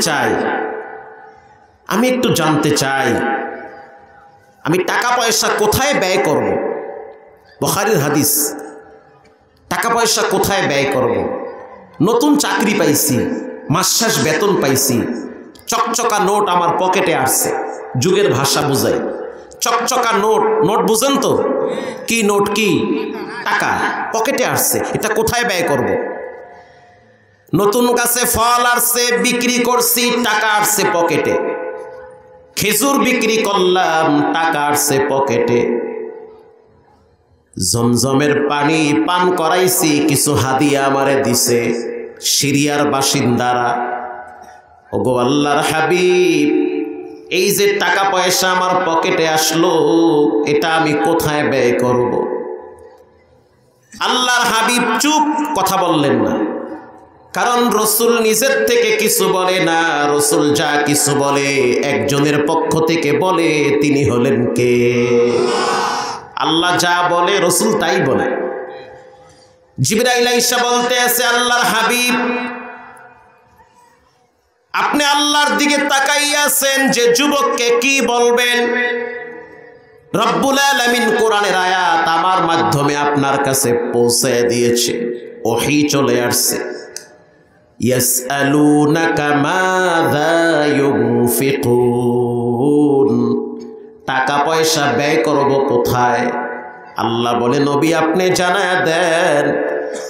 চাই আমি টাকা পয়সা কোথায় ব্যয় করব? বুখারীর হাদিস। টাকা পয়সা কোথায় ব্যয় করব? নতুন চাকরি পাইছি, মাস শেষ বেতন পাইছি, চকচকা নোট আমার পকেটে আসছে। যুগের ভাষা বুঝাই, চকচকা নোট। নোট বুঝেন তো? কি নোট? কি টাকা পকেটে আসছে, এটা কোথায় ব্যয় করব? নতুন গাছে ফল আসছে, বিক্রি করছি, টাকা আসছে পকেটে। খেজুর বিক্রি করলাম, টাকা আসছে পকেটে। জমজমের পানি পান করাইছি, কিছু হাদিয়া আমারে দিছে সিরিয়ার বাসিন্দারা। ওগো আল্লাহর হাবিব, এই যে টাকা পয়সা আমার পকেটে আসলো, এটা আমি কোথায় ব্যয় করব? আল্লাহর হাবিব চুপ, কথা বললেন না। কারণ রসুল নিজের থেকে কিছু বলে না, রসুল যা কিছু বলে একজনের পক্ষ থেকে বলে, তিনি হলেন কে? আল্লাহ যা বলে রসুল তাই বলে। জিবরাইল আইসা বলতে আছে, আল্লাহর হাবিব আপনি আল্লাহর দিকে তাকাইয়াছেন, যে যুবককে কি বলবেন? রব্বুল আলামিন কোরআনের আয়াত আমার মাধ্যমে আপনার কাছে পৌঁছে দিয়েছে, ওহী চলে আসছে। ইয়াসআলুনাকা মাযা ইউনফিকুন, টাকা পয়সা ব্যয় করব কোথায়? আল্লাহ বলে, নবী আপনি জানায়া দেন,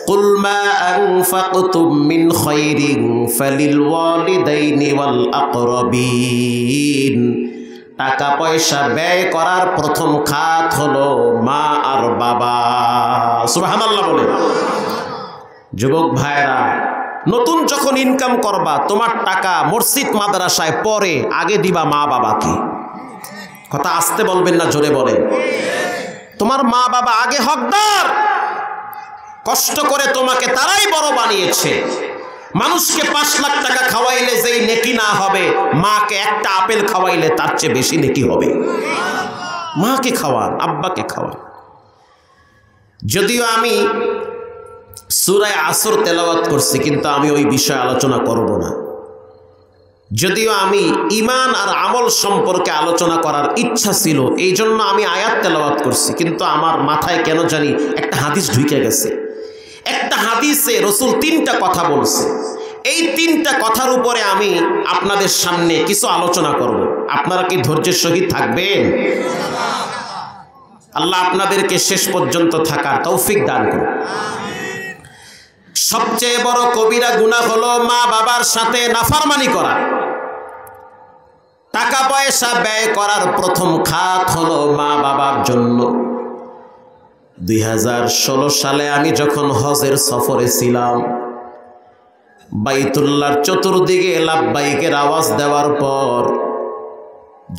কুল মা আনফাকতুম মিন খায়রিন ফালিল ওয়ালিদাইনি ওয়াল আকরাবিন। টাকা পয়সা ব্যয় করার প্রথম খাত হলো মা আর বাবা। সুবহানাল্লাহ বলে। যুবক ভাইরা, নতুন যখন ইনকাম করবা, তোমার টাকা মসজিদ মাদ্রাসায় পরে আগে দিবা মা বাবাকে। কথা আস্তে বলবেন না, জোরে বলেন। তোমার মা বাবা আগে হকদার। কষ্ট করে তোমাকে তারাই বড় বানিয়েছে। মানুষকে 5 লাখ টাকা খাওয়াইলে যেই নেকি না হবে, মাকে একটা আপেল খাওয়াইলে তার চেয়ে বেশি নেকি হবে। মাকে খাওয়ান, আব্বাকে খাওয়ান। যদিও আমি সূরা আসর তেলাওয়াত করছি, কিন্তু আমি ওই বিষয়ে আলোচনা করব না। যদিও আমি ঈমান আর আমল সম্পর্কে আলোচনা করার ইচ্ছা ছিল, এই জন্য আমি আয়াত তেলাওয়াত করছি, কিন্তু আমার মাথায় কেন জানি একটা হাদিস ঢুকে গেছে। একটা হাদিসে রসুল 3টা কথা বলছে। এই 3টা কথার উপরে আমি আপনাদের সামনে কিছু আলোচনা করব। আপনারা কি ধৈর্যের সহিত থাকবেন? আল্লাহ আপনাদেরকে শেষ পর্যন্ত থাকার তৌফিক দান করুন। সবচেয়ে বড় কবিরা গুনাহ হলো মা বাবার সাথে নাফরমানি করা। টাকা পয়সা ব্যয় করার প্রথম খাত হলো মা বাবার জন্য। 2016 সালে আমি যখন হজের সফরে ছিলাম, বাইতুল্লাহর চতুর্দিকে লাব্বাইকের আওয়াজ দেওয়ার পর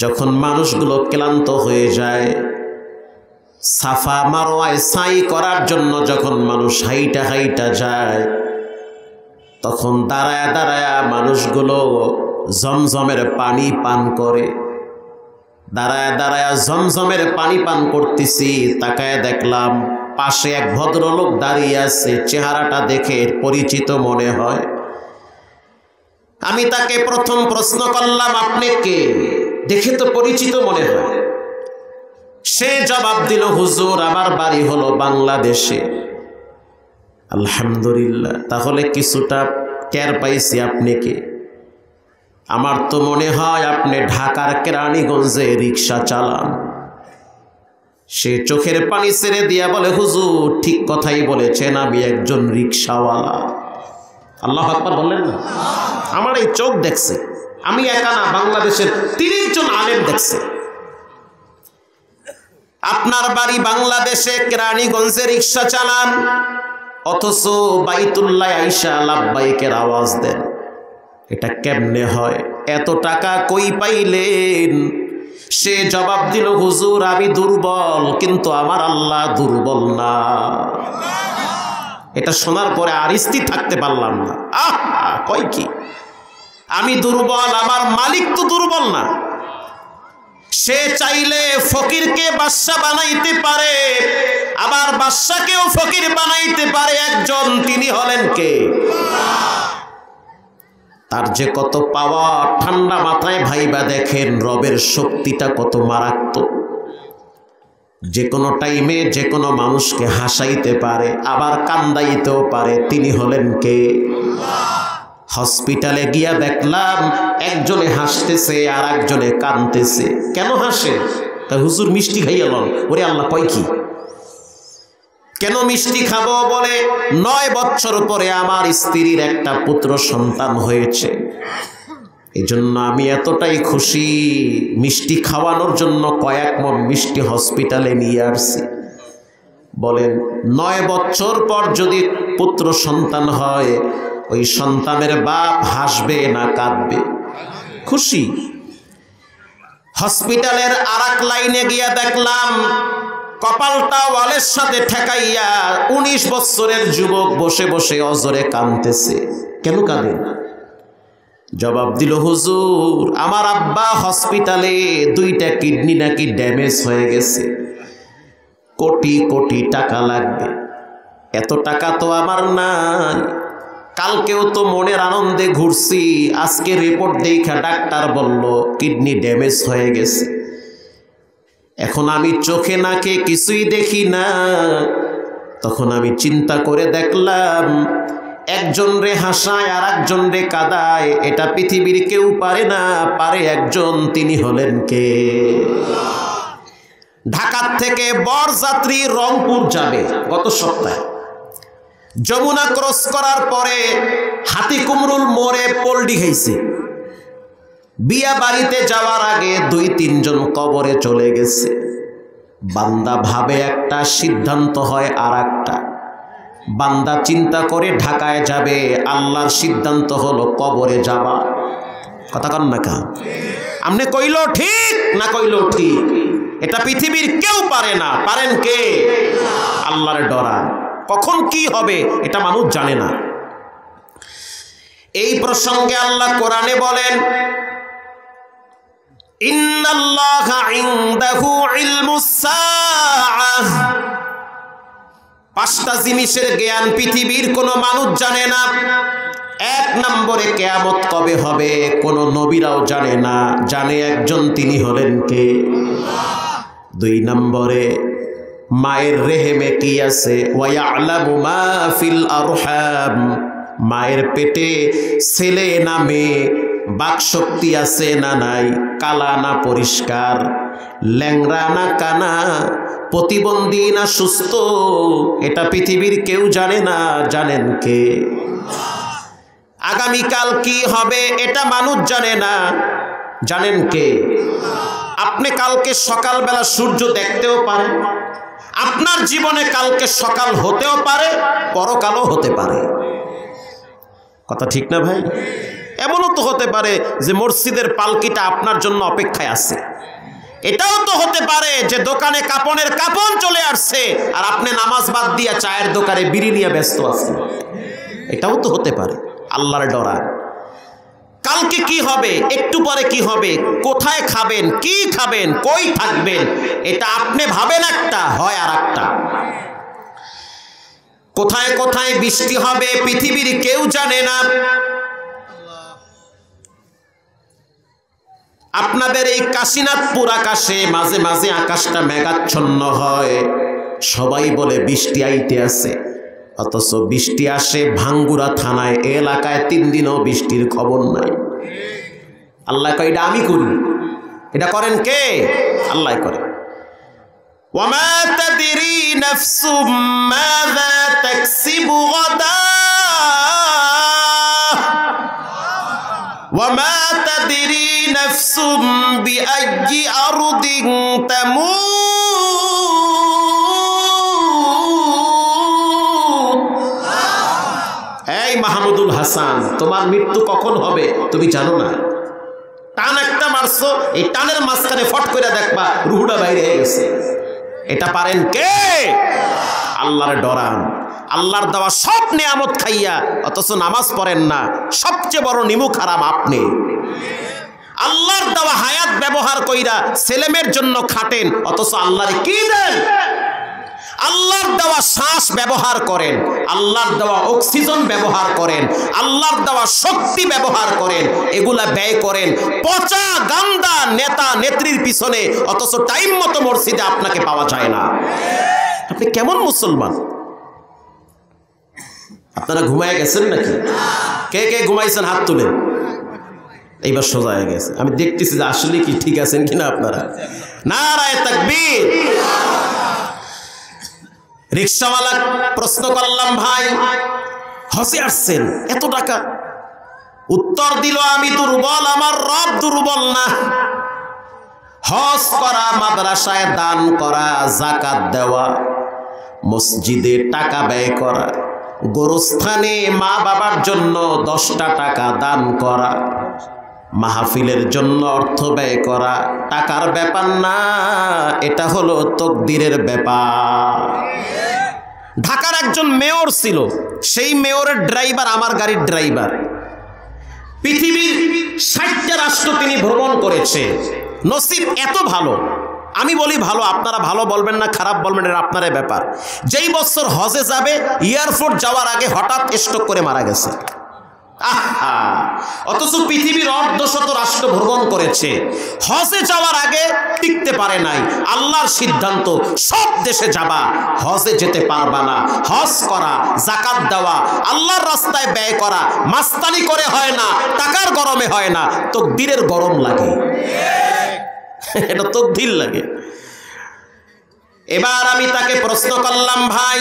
যখন মানুষগুলো ক্লান্ত হয়ে যায়, সাফা মারওয়ায় সাই করার জন্য যখন মানুষ হাইটা হাইটা যায়, তখন দাঁড়ায়া দাঁড়ায়া মানুষগুলো জমজমের পানি পান করে। দাঁড়ায় দাঁড়ায় জমজমের পানি পান করতেছি, তাকায় দেখলাম পাশে এক ভদ্রলোক দাঁড়িয়ে আছে। চেহারাটা দেখে পরিচিত মনে হয়। আমি তাকে প্রথম প্রশ্ন করলাম, আপনি কে? দেখে তো পরিচিত মনে হয়। সে জবাব দিল, হুজুর আমার বাড়ি হলো বাংলাদেশে। আলহামদুলিল্লাহ, তাহলে কিছুটা টের পাইছি আপনি কে। আমার তো মনে হয় আপনি ঢাকার কেরানীগঞ্জে রিক্সা চালান। সে চোখের পানি ছেড়ে দিয়া বলে, হুজুর ঠিক কথাই বলেছেন, আমি একজন রিকশাওয়ালা। আল্লাহু আকবার বললেন না? আমার এই চোখ দেখছে, আমি একা না, বাংলাদেশের 30 জন আলেম দেখছে। আপনার বাড়ি বাংলাদেশে, কেরানীগঞ্জে রিকশা চালান, অথচ বাইতুল্লাহ আইসা লাব্বাইকের আওয়াজ দেন। এটা কেমনে হয়? এত টাকা কই পাইলেন? সে জবাব দিল, হুজুর আমি দুর্বল, কিন্তু আমার আল্লাহ দুর্বল না। এটা শোনার পরে আর স্থির থাকতে পারলাম না। কই কি আমি দুর্বল, আমার মালিক তো দুর্বল না। সে চাইলে ফকিরকে বাদশা বানাইতে পারে, আবার বাদশাকেও ফকির বানাইতে পারে একজন, তিনি হলেন কে? তার যে কত পাওয়ার, ঠান্ডা মাথায় ভাইবা দেখেন রবের শক্তিটা কত মারাত্মক। যে কোনো টাইমে যে কোনো মানুষকে হাসাইতে পারে, আবার কান্দাইতেও পারে, তিনি হলেন কে? হসপিটালে গিয়া দেখলাম একজনে হাসতেছে আর একজনে কাঁদতেছে। কেন হাসে? তা হুজুর মিষ্টি খাইয়ালন। ওরে আল্লাহ, কয় কি? কেন মিষ্টি খাবো? বলে 9 বছর পরে আমার স্ত্রীর একটা পুত্র সন্তান হয়েছে, এই জন্য আমি এতটাই খুশি, মিষ্টি খাওয়ানোর জন্য কয়েক মণ মিষ্টি হসপিটালে নিয়ে আসছি। বলেন 9 বছর পর যদি পুত্র সন্তান হয়, ওই সন্তানের বাপ হাসবে না কাঁদবে? খুশি। হসপিটালের আরেক লাইনে গিয়া দেখলাম কপালটা ওয়ালের সাথে ঠেকাইয়া 19 বছরের যুবক বসে বসে অজরে কাঁদতেছে। কেন কাঁদে? জবাব দিল, হুজুর আমার আব্বা হসপিটালে 2টা কিডনি নাকি ড্যামেজ হয়ে গেছে, কোটি কোটি টাকা লাগবে। এত টাকা তো আমার নাই, কালকেও তো মনের আনন্দে ঘুরছি, আজকে রিপোর্ট দেখা ডাক্তার বলল কিডনি ড্যামেজ হয়ে গেছে। এখন আমি চোখে নাকে কিছুই দেখি না। তখন আমি চিন্তা করে দেখলাম, একজন রে হাসায় আর একজন রে কাঁদায়, এটা পৃথিবীর কেউ পারে না, পারে একজন, তিনি হলেন কে? ঢাকা থেকে বরযাত্রী রংপুর যাবে, গত সপ্তাহে যমুনা ক্রস করার পরে হাতিকুমরুল মোড়ে পল্টি খাইছে। বিয়া বাড়িতে যাওয়ার আগে 2-3 জন কবরে চলে গেছে। বান্দা ভাবে একটা, সিদ্ধান্ত হয় আর একটা। বান্দা চিন্তা করে ঢাকায় যাবে, আল্লাহর সিদ্ধান্ত হলো কবরে যাবা। কথা কন না কা? আপনি কইলো ঠিক না কইলো ঠিক, এটা পৃথিবীর কেউ পারে না, পারেন কে? আল্লাহর ডরা। কখন কি হবে এটা মানুষ জানে না। এই প্রসঙ্গে আল্লাহ কোরআনে বলেন, ইন্নাল্লাহা ইনদাহু ইলমুস সাআহ। 5টা জিনিসের জ্ঞান পৃথিবীর কোনো মানুষ জানে না। 1 নম্বরে কিয়ামত কবে হবে কোন নবীরাও জানে না, জানে একজন, তিনি হলেন কে? 2 নম্বরে মায়ের রেহেমে কি আছে, ওয়া ইয়ালামু মা ফিল আরহাম। মায়ের পেটে ছেলে না মেয়ে, বাকশক্তি আছে না নাই, কালা না পরিষ্কার, ল্যাংড়া না কানা, প্রতিবন্ধী না সুস্থ, এটা পৃথিবীর কেউ জানে না, জানেন কে? আগামীকাল কি হবে এটা মানুষ জানে না, জানেন কে? আপনি কালকে সকালবেলা সূর্য দেখতেও পারেন, আপনার জীবনে কালকে সকাল হতেও পারে, পরকালও হতে পারে। কথা ঠিক না ভাই? এমনও তো হতে পারে যে মসজিদের পালকিটা আপনার জন্য অপেক্ষায় আছে। এটাও তো হতে পারে যে দোকানে কাপড়ের কাপড় চলে আসছে আর আপনি নামাজ বাদ দিয়া চায়ের দোকানে বিড়ি নিয়ে ব্যস্ত আছেন। এটাও তো হতে পারে। আল্লাহর ডরা। কালকে কি হবে, একটু পরে কি হবে, কোথায় খাবেন, কি খাবেন, কই থাকবেন, এটা আপনি ভাবেন একটা, হয় আর একটা। কোথায় কোথায় বৃষ্টি হবে পৃথিবীর কেউ জানে না। আপনাদের এই কাশীনাথপুর আকাশে মাঝে মাঝে আকাশটা মেঘাচ্ছন্ন হয়, সবাই বলে বৃষ্টি আইতে আছে, অথচ বৃষ্টি আসে ভাঙ্গুরা থানায়, এলাকায় 3 দিনও বৃষ্টির খবর নাই। আল্লাহ কয় এটা আমি করি, এটা করেন কে? আল্লাহ করে। ওয়ামা তাদরি নাফসুম মাযা তাকসিবু গাদা ওয়ামা তাদরি নাফসুম বিআইয়ি আরদিন তামুত। এই মাহমুদুল হাসান, তোমার মৃত্যু কখন হবে তুমি জানো না? টান একটা মারছো, এই টানের মাঝখানে ফট করে দেখবা রুহুটা বাইরে হয়ে গেছে। এটা পারেন কে? আল্লাহর ডরান। আল্লাহর দেওয়া সব নিয়ামত খাইয়া অথচ নামাজ পড়েন না, সবচেয়ে বড় নিমুখ হারাম আপনি। আল্লাহর দেওয়া হায়াত ব্যবহার কইরা ছেলেমের জন্য খাটেন অথচ আল্লাহরে কি দেন? আল্লাহর দেওয়া শ্বাস ব্যবহার করেন, আল্লাহর দেওয়া অক্সিজেন ব্যবহার করেন, আল্লাহর দেওয়া শক্তি ব্যবহার করেন, এগুলা ব্যয় করেন পচা গান্দা নেতা নেত্রীর পিছনে, অথচ টাইম মতো মসজিদে আপনাকে পাওয়া যায় না। আপনি কেমন মুসলমান? আপনারা ঘুমায় গেছেন নাকি? কে কে ঘুমাইছেন হাত তুলেন। এইবার সোজা হয়ে গেছে। আমি দেখতেছি যে আসলে কি ঠিক আছেন কিনা আপনারা। নারায়ে তাকবীর। রিকশাওয়ালা প্রশ্ন করলাম, ভাই হজে আসছেন, এত টাকা? উত্তর দিল, আমি দুর্বল, আমার রব দুর্বল না। হজ করা, মাদ্রাসায় দান করা, যাকাত দেওয়া, মসজিদে টাকা ব্যয় করা, গোরস্থানে মা বাবার জন্য 10টা টাকা দান করা, মাহফিলের জন্য অর্থ ব্যয় করা টাকার ব্যাপার না, এটা হলো তকদিরের ব্যাপার। ঢাকার একজন মেয়র ছিল, সেই মেয়রের ড্রাইভার আমার গাড়ির ড্রাইভার। পৃথিবীর 60টা রাষ্ট্র তিনি ভ্রমণ করেছে। নসিব এত ভালো, আমি বলি ভালো, আপনারা ভালো বলবেন না খারাপ বলবেন, এটা আপনার ব্যাপার। যেই বছর হজে যাবে, এয়ারপোর্ট যাওয়ার আগে হঠাৎ স্ট্রোক করে মারা গেছে। অথচ পৃথিবীর 1/2 রাষ্ট্র ভ্রমণ করেছে, হজে যাওয়ার আগে টিকতে পারে নাই। আল্লাহর সিদ্ধান্ত, সব দেশে যাবা, হজে যেতে পারবা না। হজ করা, যাকাত দেওয়া, আল্লাহর রাস্তায় ব্যয় করা মাস্তানি করে হয় না, টাকার গরমে হয় না, তাকদীরের গরম লাগে। এটা তাকদীর লাগে। এবার আমি তাকে প্রশ্ন করলাম, ভাই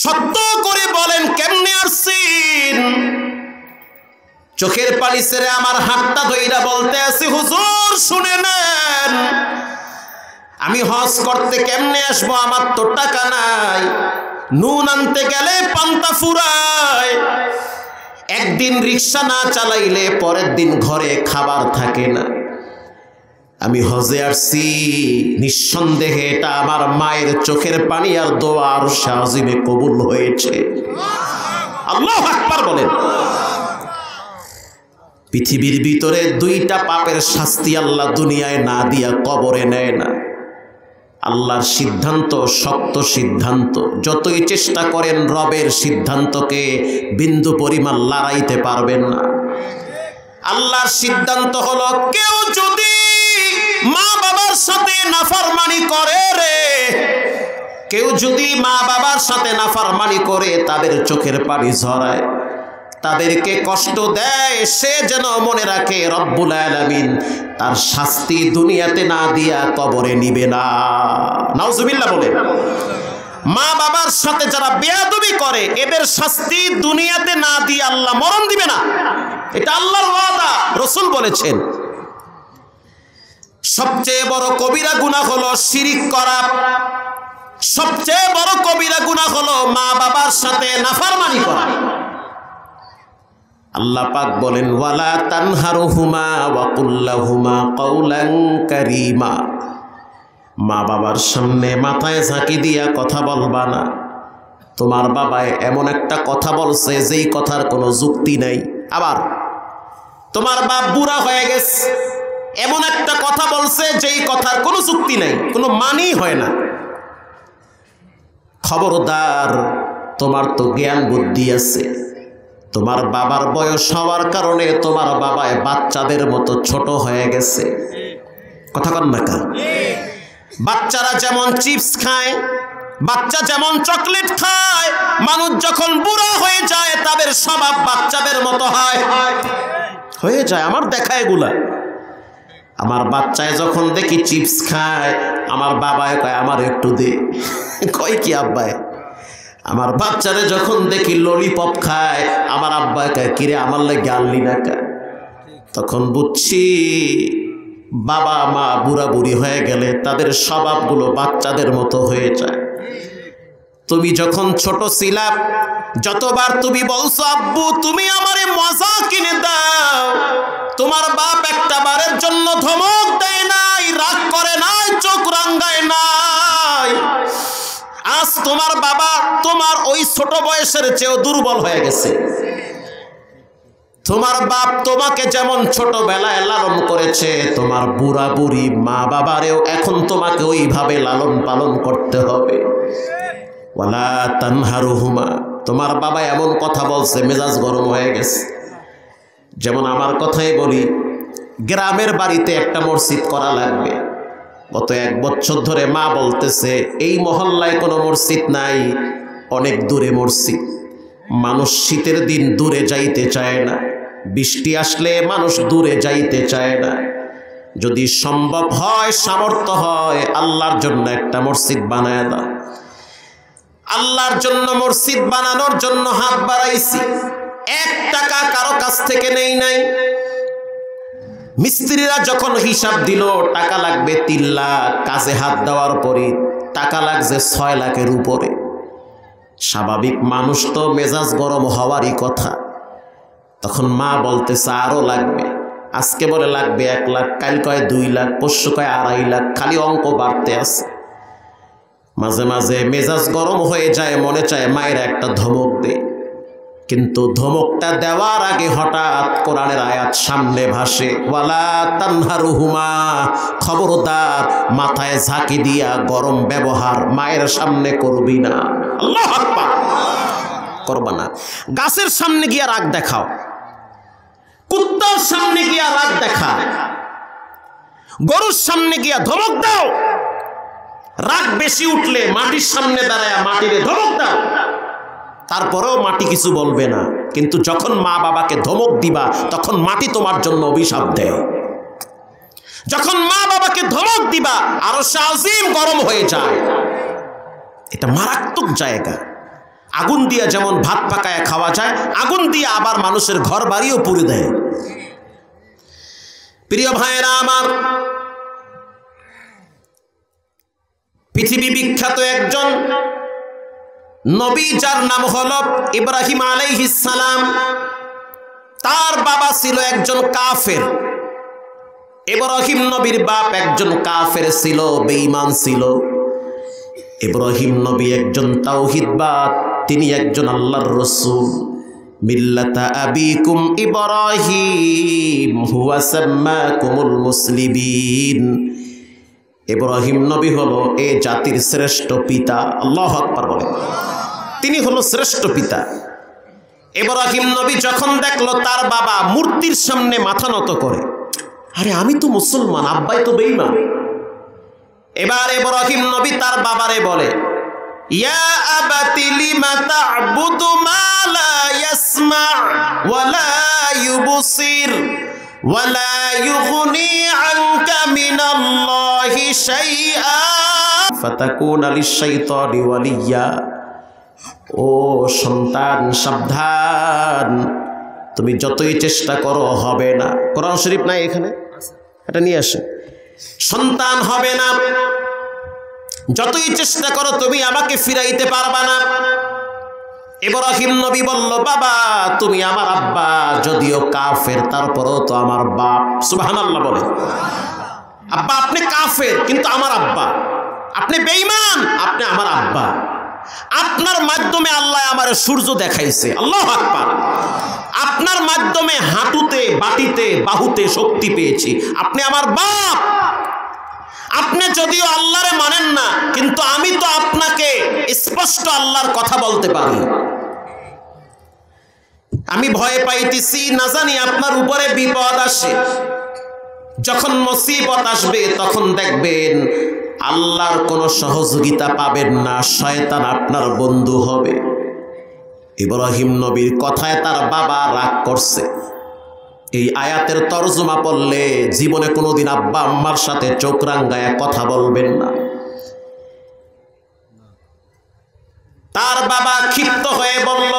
সত্য করে বলেন কেমনে আসছেন? চোখের পানি ছেড়ে আমার হাতটা ধইরা বলতে আছি, হুজুর শুনে নেন, আমি হজ করতে কেমনে আসবো? আমার তো টাকা নাই, নুন আনতে গেলে পান্তা ফুরায়, একদিন রিক্সা না চালাইলে পরের দিন ঘরে খাবার থাকে না। আমি হজে আসছি, নিঃসন্দেহে এটা আমার মায়ের চোখের পানি আর দোয়া আর শাহজিমে কবুল হয়েছে। আল্লাহু আকবার বলেন। পৃথিবীর ভিতরে 2টা পাপের শাস্তি আল্লাহ দুনিয়ায় না দিয়া কবরে নেয় না। আল্লাহর সিদ্ধান্ত শক্ত সিদ্ধান্ত, যতই চেষ্টা করেন রবের সিদ্ধান্তকে বিন্দু পরিমাণ লড়াইতে পারবেন না। আল্লাহর সিদ্ধান্ত হলো, কেউ যদি মা বাবার সাথে নাফরমানি করে রে, কেউ যদি মা বাবার সাথে নাফরমানি করে, তাদের চোখের পানি ঝরায়, তাদেরকে কষ্ট দেয়, সে যেন মনে রাখে রব্বুল আলামিন তার শাস্তি দুনিয়াতে না দিয়া কবরে নিবে না। নাউজুবিল্লাহ বলে। মা বাবার সাথে যারা বেয়াদবি করে, এদের শাস্তি দুনিয়াতে না দিয়ে আল্লাহ মরণ দিবে না। এটা আল্লাহর ওয়াদা, রাসূল বলেছেন। সবচেয়ে বড় কবিরা গুনাহ হলো শিরিক করা, সবচেয়ে বড় কবিরা গুনাহ হলো মা বাবার সাথে নাফরমানি করা। আল্লাহ পাক বলেন, ওয়ালা তানহারুহুমা ওয়া কুল লাহুমা কাওলান কারীমা। মা বাবার সামনে মাথায় ঝাঁকি দিয়া কথা বলবা না। তোমার বাবায় এমন একটা কথা বলছে যেই কথার কোনো যুক্তি নাই, আবার তোমার বাপ বুড়া হয়ে গেছে, এমন একটা কথা বলছে যেই কথার কোনো যুক্তি নাই, কোনো মানেই হয় না। খবরদার, তোমার তো জ্ঞান বুদ্ধি আছে, তোমার বাবার বয়স হওয়ার কারণে তোমার বাবায় বাচ্চাদের মতো ছোট হয়ে গেছে। কথা কন না কা? বাচ্চারা যেমন চিপস খায়, বাচ্চা যেমন চকলেট খায়, মানুষ যখন বুড়া হয়ে যায় তাদের স্বভাব বাচ্চাদের মতো হয়ে যায়। আমার দেখা এগুলা, আমার বাচ্চায় যখন দেখি চিপস খায়, আমার বাবায় কয় আমার একটু দে। কয় কি আব্বায়? আমার বাচ্চারে যখন দেখি ললিপপ খায়, আমার আব্বায় কয় কিরে আমার লাগে আনলি না কা? তখন বুঝছি বাবা মা বুড়া বুড়ি হয়ে গেলে তাদের স্বভাবগুলো বাচ্চাদের মতো হয়ে যায়। তুমি যখন ছোট ছিলা, যতবার তুমি বলছো আব্বু তুমি আমারে মজা কিনে দাও, তোমার বাপ একটা বারের জন্য ধমক দেয় নাই, রাগ করে নাই, চোখ রাঙ্গায় নাই। আজ তোমার বাবা তোমার ওই ছোট বয়সের চেয়েও দুর্বল হয়ে গেছে। তোমার বাপ তোমাকে যেমন ছোটবেলায় লালন করেছে, তোমার বুড়া বুড়ি মা বাবারেও এখন তোমাকে ওইভাবে লালন পালন করতে হবে। ওয়ালা তানহারুহুমা, তোমার বাবা এমন কথা বলছে মেজাজ গরম হয়ে গেছে। যেমন আমার কথাই বলি, গ্রামের বাড়িতে একটা মসজিদ করা লাগবে। গত 1 বছর ধরে মা বলতেছে এই মহল্লায় কোনো মসজিদ নাই, অনেক দূরে মসজিদ। মানুষ শীতের দিন দূরে যাইতে চায় না, বৃষ্টি আসলে মানুষ দূরে যাইতে চায় না। যদি সম্ভব হয়, সামর্থ্য হয়, আল্লাহর জন্য একটা মসজিদ বানায় দাও। আল্লাহর জন্য মসজিদ বানানোর জন্য হাত বাড়াইছি, 1 টাকা কারো কাছ থেকে নেই নাই। মিস্ত্রিরা যখন হিসাব দিল টাকা লাগবে 3 লাখ, কাজে হাত দেওয়ার পরে টাকা লাগছে 6 লাখের উপরে। স্বাভাবিক মানুষ তো মেজাজ গরম হওয়ারই কথা। তখন মা বলতেছে আরো লাগবে। আজকে বলে লাগবে 1 লাখ, কাল কয় 2 লাখ, পরশু কয় 2.5 লাখ, খালি অঙ্ক বাড়তে আছে। মাঝে মাঝে মেজাজ গরম হয়ে যায়, মনে চায় মায়ের একটা ধমক দে, কিন্তু ধমকটা দেওয়ার আগে হঠাৎ কোরআনের আয়াত সামনে ভাসে, ওয়ালা তানহারুহুমা, খবরদার মাথায় ঝাঁকি দিয়া গরম ব্যবহার মায়ের সামনে করবি না। আল্লাহু আকবার, করবা না। গাছের সামনে গিয়া রাগ দেখাও, কুত্তার সামনে গিয়া রাগ দেখা, গরুর সামনে গিয়া ধমক দাও। রাগ বেশি উঠলে মাটির সামনে দাঁড়ায় মাটিরে ধমক দাও, তারপরেও মাটি কিছু বলবে না। কিন্তু যখন মা বাবাকে ধমক দিবা তখন মাটি তোমার জন্য অভিশাপ দেয়। যখন মা বাবাকে ধমক দিবা আরশ আজিম গরম হয়ে যায়। এটা মারাত্মক জায়গা। আগুন দিয়ে যেমন ভাত পাকায় খাওয়া যায়, আগুন দিয়ে আবার মানুষের ঘর বাড়িও পুড়ে দেয়। প্রিয় ভাইয়েরা আমার, পৃথিবী বিখ্যাত একজন নবী যার নাম হলো ইব্রাহিম আলাইহিস সালাম, তার বাবা ছিল একজন কাফের। ইব্রাহিম নবীর বাপ একজন কাফের ছিল, বেঈমান ছিল। ইব্রাহিম নবী একজন তাওহীদবাদ, তিনি একজন আল্লাহর রাসূল। মিল্লাতা আবিকুম ইব্রাহিম হুয়া সাম্মাকুমুল মুসলিমিন। ইব্রাহিম নবী হলো এই জাতির শ্রেষ্ঠ পিতা। আল্লাহু আকবার বলেন। তিনি হলো শ্রেষ্ঠ পিতা। ইব্রাহিম নবী যখন দেখলো তার বাবা মূর্তির সামনে মাথা নত করে, আরে আমি তো মুসলমান, আব্বাই তো বেঈমান। এবার ইব্রাহিম নবী তার বাবারে বলে, ইয়া আবাতি লিমা তা'বুদু মা লা ইয়াসমা ওয়া লা ইউবসির ওয়া লা ইউগনি আনকা মিনাল্লাহি শাইআ ফাতাকুনা লিশ-শাইতানি ওয়ালিয়্যা। ও সন্তান সাবধান, তুমি যতই চেষ্টা করো হবে না। কোরআন শরীফ নাই এখানে, এটা নিয়ে আসে। সন্তান হবে না, যতই চেষ্টা করো তুমি আমাকে ফিরাইতে পারবা না। ইব্রাহিম নবী বলল, বাবা তুমি আমার আব্বা, যদিও কাফের তারপরেও তো আমার বাপ। সুবহানাল্লাহ বলে। আব্বা আপনি কাফের কিন্তু আমার আব্বা, আপনি বেঈমান আপনি আমার আব্বা। আপনার মাধ্যমে আল্লাহ আমার সূর্য দেখাইছে। আল্লাহু আকবার। আপনার মাধ্যমে হাঁটুতে, বাটিতে, বাহুতে শক্তি পেয়েছি। আপনি আমার বাপ। আপনি যদিও আল্লাহরে মানেন না, কিন্তু আমি তো আপনাকে স্পষ্ট আল্লাহর কথা বলতে পারি। আমি ভয় পাইতেছি না জানি আপনার উপরে বিপদ আসে। যখন মুসিবত আসবে তখন দেখবেন আল্লাহর কোনো সহযোগিতা পাবেন না, শয়তান আপনার বন্ধু হবে। ইব্রাহিম নবীর কথায় তার বাবা রাগ করছে। এই আয়াতের তরজমা পড়লে জীবনে কোনোদিন আব্বা আম্মার সাথে চোখ রাঙ্গায় কথা বলবেন না। তার বাবা ক্ষিপ্ত হয়ে বলল,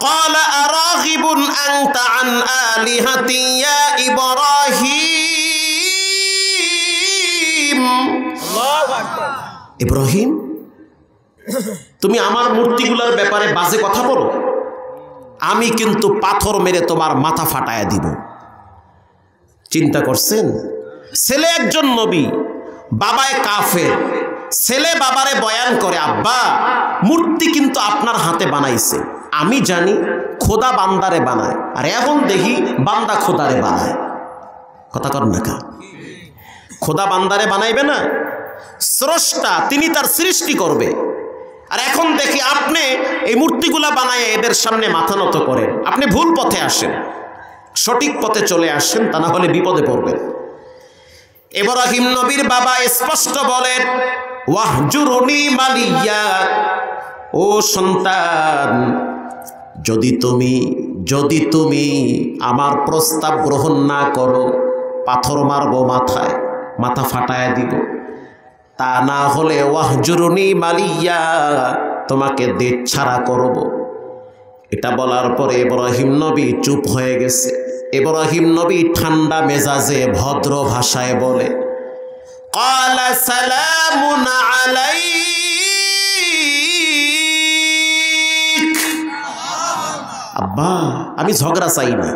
قال أراغب أنت عن آلهتي يا إبراهيم ইব্রাহিম, তুমি আমার মূর্তিগুলোর ব্যাপারে বাজে কথা বলো, আমি কিন্তু পাথর মেরে তোমার মাথা ফাটায় দিব। চিন্তা করছেন? ছেলে একজন নবী, বাবায় কাফের, ছেলে বাবারে বয়ান করে, আব্বা মূর্তি কিন্তু আপনার হাতে বানাইছে, আমি জানি খোদা বান্দারে বানায়, আর এখন দেখি বান্দা খোদারে বানায়। কথা কর না কা? খোদা বান্দারে বানাইবে না, স্রষ্টা তিনি তার সৃষ্টি করবে, আর এখন দেখি আপনি এই মূর্তিগুলা বানায় এদের সামনে মাথা নত করেন। আপনি ভুল পথে আসেন, সঠিক পথে চলে আসেন, তা না হলে বিপদে পড়বেন। ইব্রাহিম নবীর বাবা স্পষ্ট বলেন, ওয়াহজুরুনি মালিয়া, ও সন্তান, যদি তুমি আমার প্রস্তাব গ্রহণ না করো, পাথর মারবো মাথায়, মাথা ফাটায় দিব, তা না হলে ওয়াহজুরুনি মালিয়া, তোমাকে দেশ ছাড়া করব। এটা বলার পরে ইব্রাহিম নবী চুপ হয়ে গেছে। ইব্রাহিম নবী ঠান্ডা মেজাজে ভদ্র ভাষায় বলে, ক্বালা সালামুন আলাইক, আব্বা আমি ঝগড়া চাই না।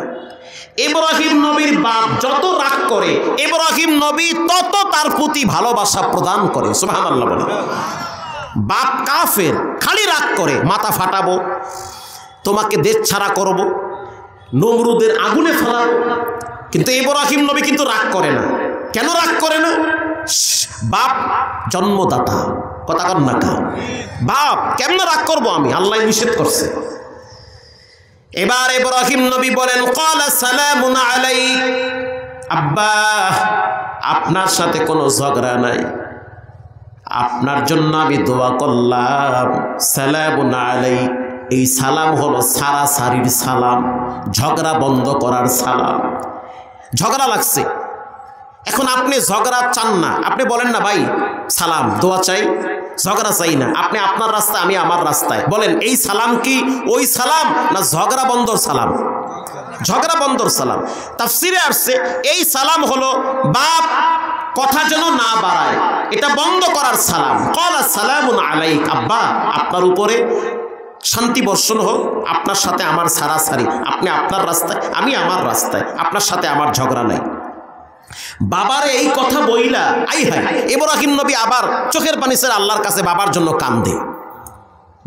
ইব্রাহিম নবীর বাপ যত রাগ করে, ইব্রাহিম নবী তত তার প্রতি ভালোবাসা প্রদান করে। সুবহানাল্লাহ বলে। বাপ কাফের, খালি রাগ করে, মাথা ফাটাবো, তোমাকে দেশ ছাড়া করব, নমরুদের আগুনে ফেলাবো। কিন্তু ইব্রাহিম নবী কিন্তু রাগ করে না। কেন রাগ করে না? বাপ জন্মদাতা, কথা কন না কা? বাপ কেমন রাগ করব আমি? আল্লাহ নিষেধ করছে। এবার ইব্রাহিম নবী বলেন, ক্বালা সালামুন আলাইক, আব্বা আপনার সাথে কোনো ঝগড়া নাই, আপনার জন্য আমি দোয়া করলাম। সালামুন আলাইক, এই সালাম হলো সারাসারির সালাম, ঝগড়া বন্ধ করার সালাম। ঝগড়া লাগছে, এখন আপনি ঝগড়া চান না, আপনি বলেন না ভাই সালাম দোয়া চাই, ঝগড়া চাই না, আপনি আপনার রাস্তায় আমি আমার রাস্তায়। বলেন এই সালাম কি ওই সালাম না ঝগড়া বন্ধর সালাম? ঝগড়া বন্ধর সালাম। তাফসিরে আসছে এই সালাম হলো বাপ কথা যেন না বাড়ায়, এটা বন্ধ করার সালাম। ক্বালা সালামুন আলাইক, আব্বা আপনার উপরে শান্তি বর্ষণ হোক, আপনার সাথে আমার সারাসারি, আপনি আপনার রাস্তায় আমি আমার রাস্তায়, আপনার সাথে আমার ঝগড়া নাই। বাবার এই কথা বইলা আই হাই, ইব্রাহিম নবী আবার চোখের পানি ছেড়ে আল্লাহর কাছে বাবার জন্য কান্দে।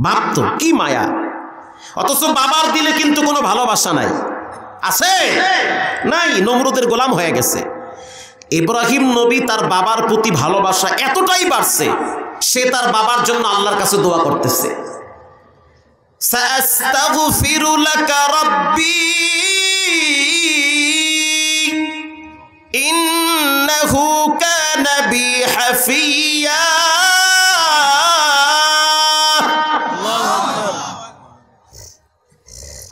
বাপ তো কি মায়া, অথচ বাবার দিলে কিন্তু কোনো ভালোবাসা নাই, আছে নাই, নমরুদের গোলাম হয়ে গেছে। ইব্রাহিম নবী তার বাবার প্রতি ভালোবাসা এতটাই বাড়ছে, সে তার বাবার জন্য আল্লাহর কাছে দোয়া করতেছে, সাস্তাগফিরু লাকা রাব্বি ইন্নাহু কানা বি হাফিয়া।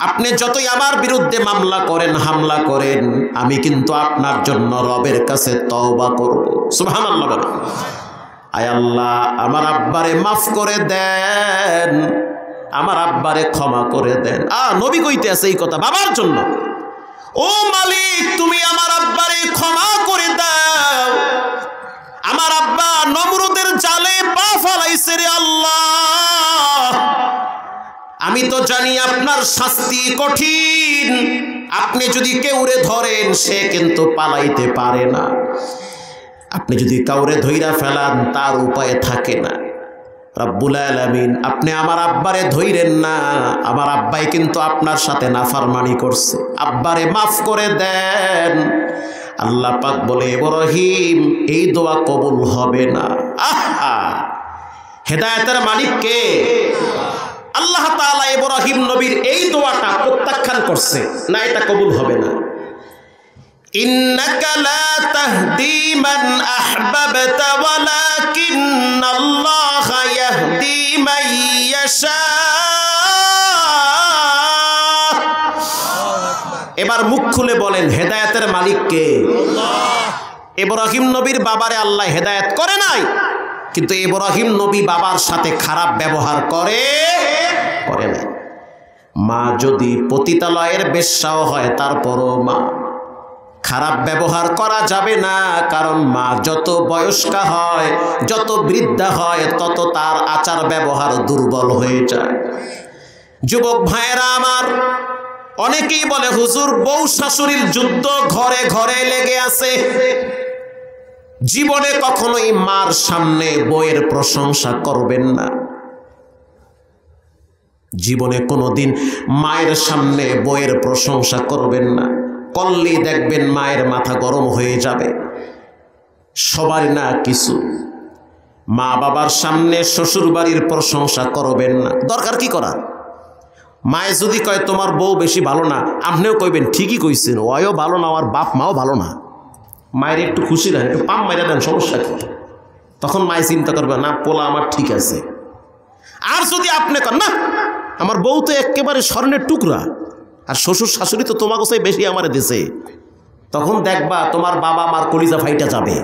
আপনি যতই আমার বিরুদ্ধে মামলা করেন, হামলা করেন, আমি কিন্তু আপনার জন্য রবের কাছে তওবা করব। সুবহানাল্লাহ বলেন। আয় আল্লাহ আমার আব্বারে মাফ করে দেন, আমার আব্বারে ক্ষমা করে দেন। নবী কইতে আছে এই কথা বাবার জন্য। ও মালিক তুমি আমার আব্বারে ক্ষমা করে দাও, আমার আব্বা নমরুদের জালে পা ফালাইছে রে আল্লাহ, আমি তো জানি আপনার শাস্তি কঠিন, আপনি যদি কেউরে ধরেন সে কিন্তু পালাইতে পারে না, আপনি যদি কাউরে ধইরা ফেলান তার উপায় থাকে না। রব্বুল আলামিন আপনি আমার আব্বারে ধইরেন না, আমার আব্বাই কিন্তু আপনার সাথে নাফরমানি করছে, আব্বারে মাফ করে দেন। আল্লাহ পাক বলে ইব্রাহিম এই দোয়া কবুল হবে না। আহা, হেদায়েতের মালিক কে? আল্লাহ তাআলা ইব্রাহিম নবীর এই দোয়াটা প্রত্যাখ্যান করছে, না এটা কবুল হবে না। ইন্নাকা লা তাহদি মান আহবাবতা ওয়ালাকিন্নাল্লাহা ইয়াহদি মান ইয়াশা। এবার মুখ খুলে বলেন হেদায়েতের মালিক কে? আল্লাহ। ইব্রাহিম নবীর বাবারে আল্লাহ হেদায়েত করে নাই, কিন্তু ইব্রাহিম নবী বাবার সাথে খারাপ ব্যবহার করে নাই। মা যদি পতিতালয়ের বেশ্যাও হয় তারপরও মা, খারাপ ব্যবহার করা যাবে না, কারণ মা যত বয়স্কা হয়, যত বৃদ্ধা হয়, তত তার আচার ব্যবহার দুর্বল হয়ে যায়। যুবক ভাইয়েরা আমার, অনেকেই বলে হুজুর বউ শাশুড়ির যুদ্ধ ঘরে ঘরে লেগে আছে। জীবনে কখনোই মার সামনে বউয়ের প্রশংসা করবেন না। জীবনে কোনোদিন মায়ের সামনে বউয়ের প্রশংসা করবেন না, করলেই দেখবেন মায়ের মাথা গরম হয়ে যাবে। সবার না কিছু, মা বাবার সামনে শ্বশুর বাড়ির প্রশংসা করবেন না। দরকার কি করা? মায়ে যদি কয় তোমার বউ বেশি ভালো না, আপনিও কইবেন ঠিকই কইছেন, ওয়ও ভালো না, আমার বাপ মাও ভালো না। মায়ের একটু খুশি দেন, একটু পাম মাইরা দেন, সমস্যা কি? তখন মায়ে চিন্তা করবে না, পোলা আমার ঠিক আছে। আর যদি আপনি কন না আমার বউ তো একেবারে স্বর্ণের টুকরা, আর শ্বশুর শাশুড়ি তো তোমাকে চাই বেশি আমার দেশে, তখন দেখবা তোমার বাবা মার কলিজা ফাইটা যাবে।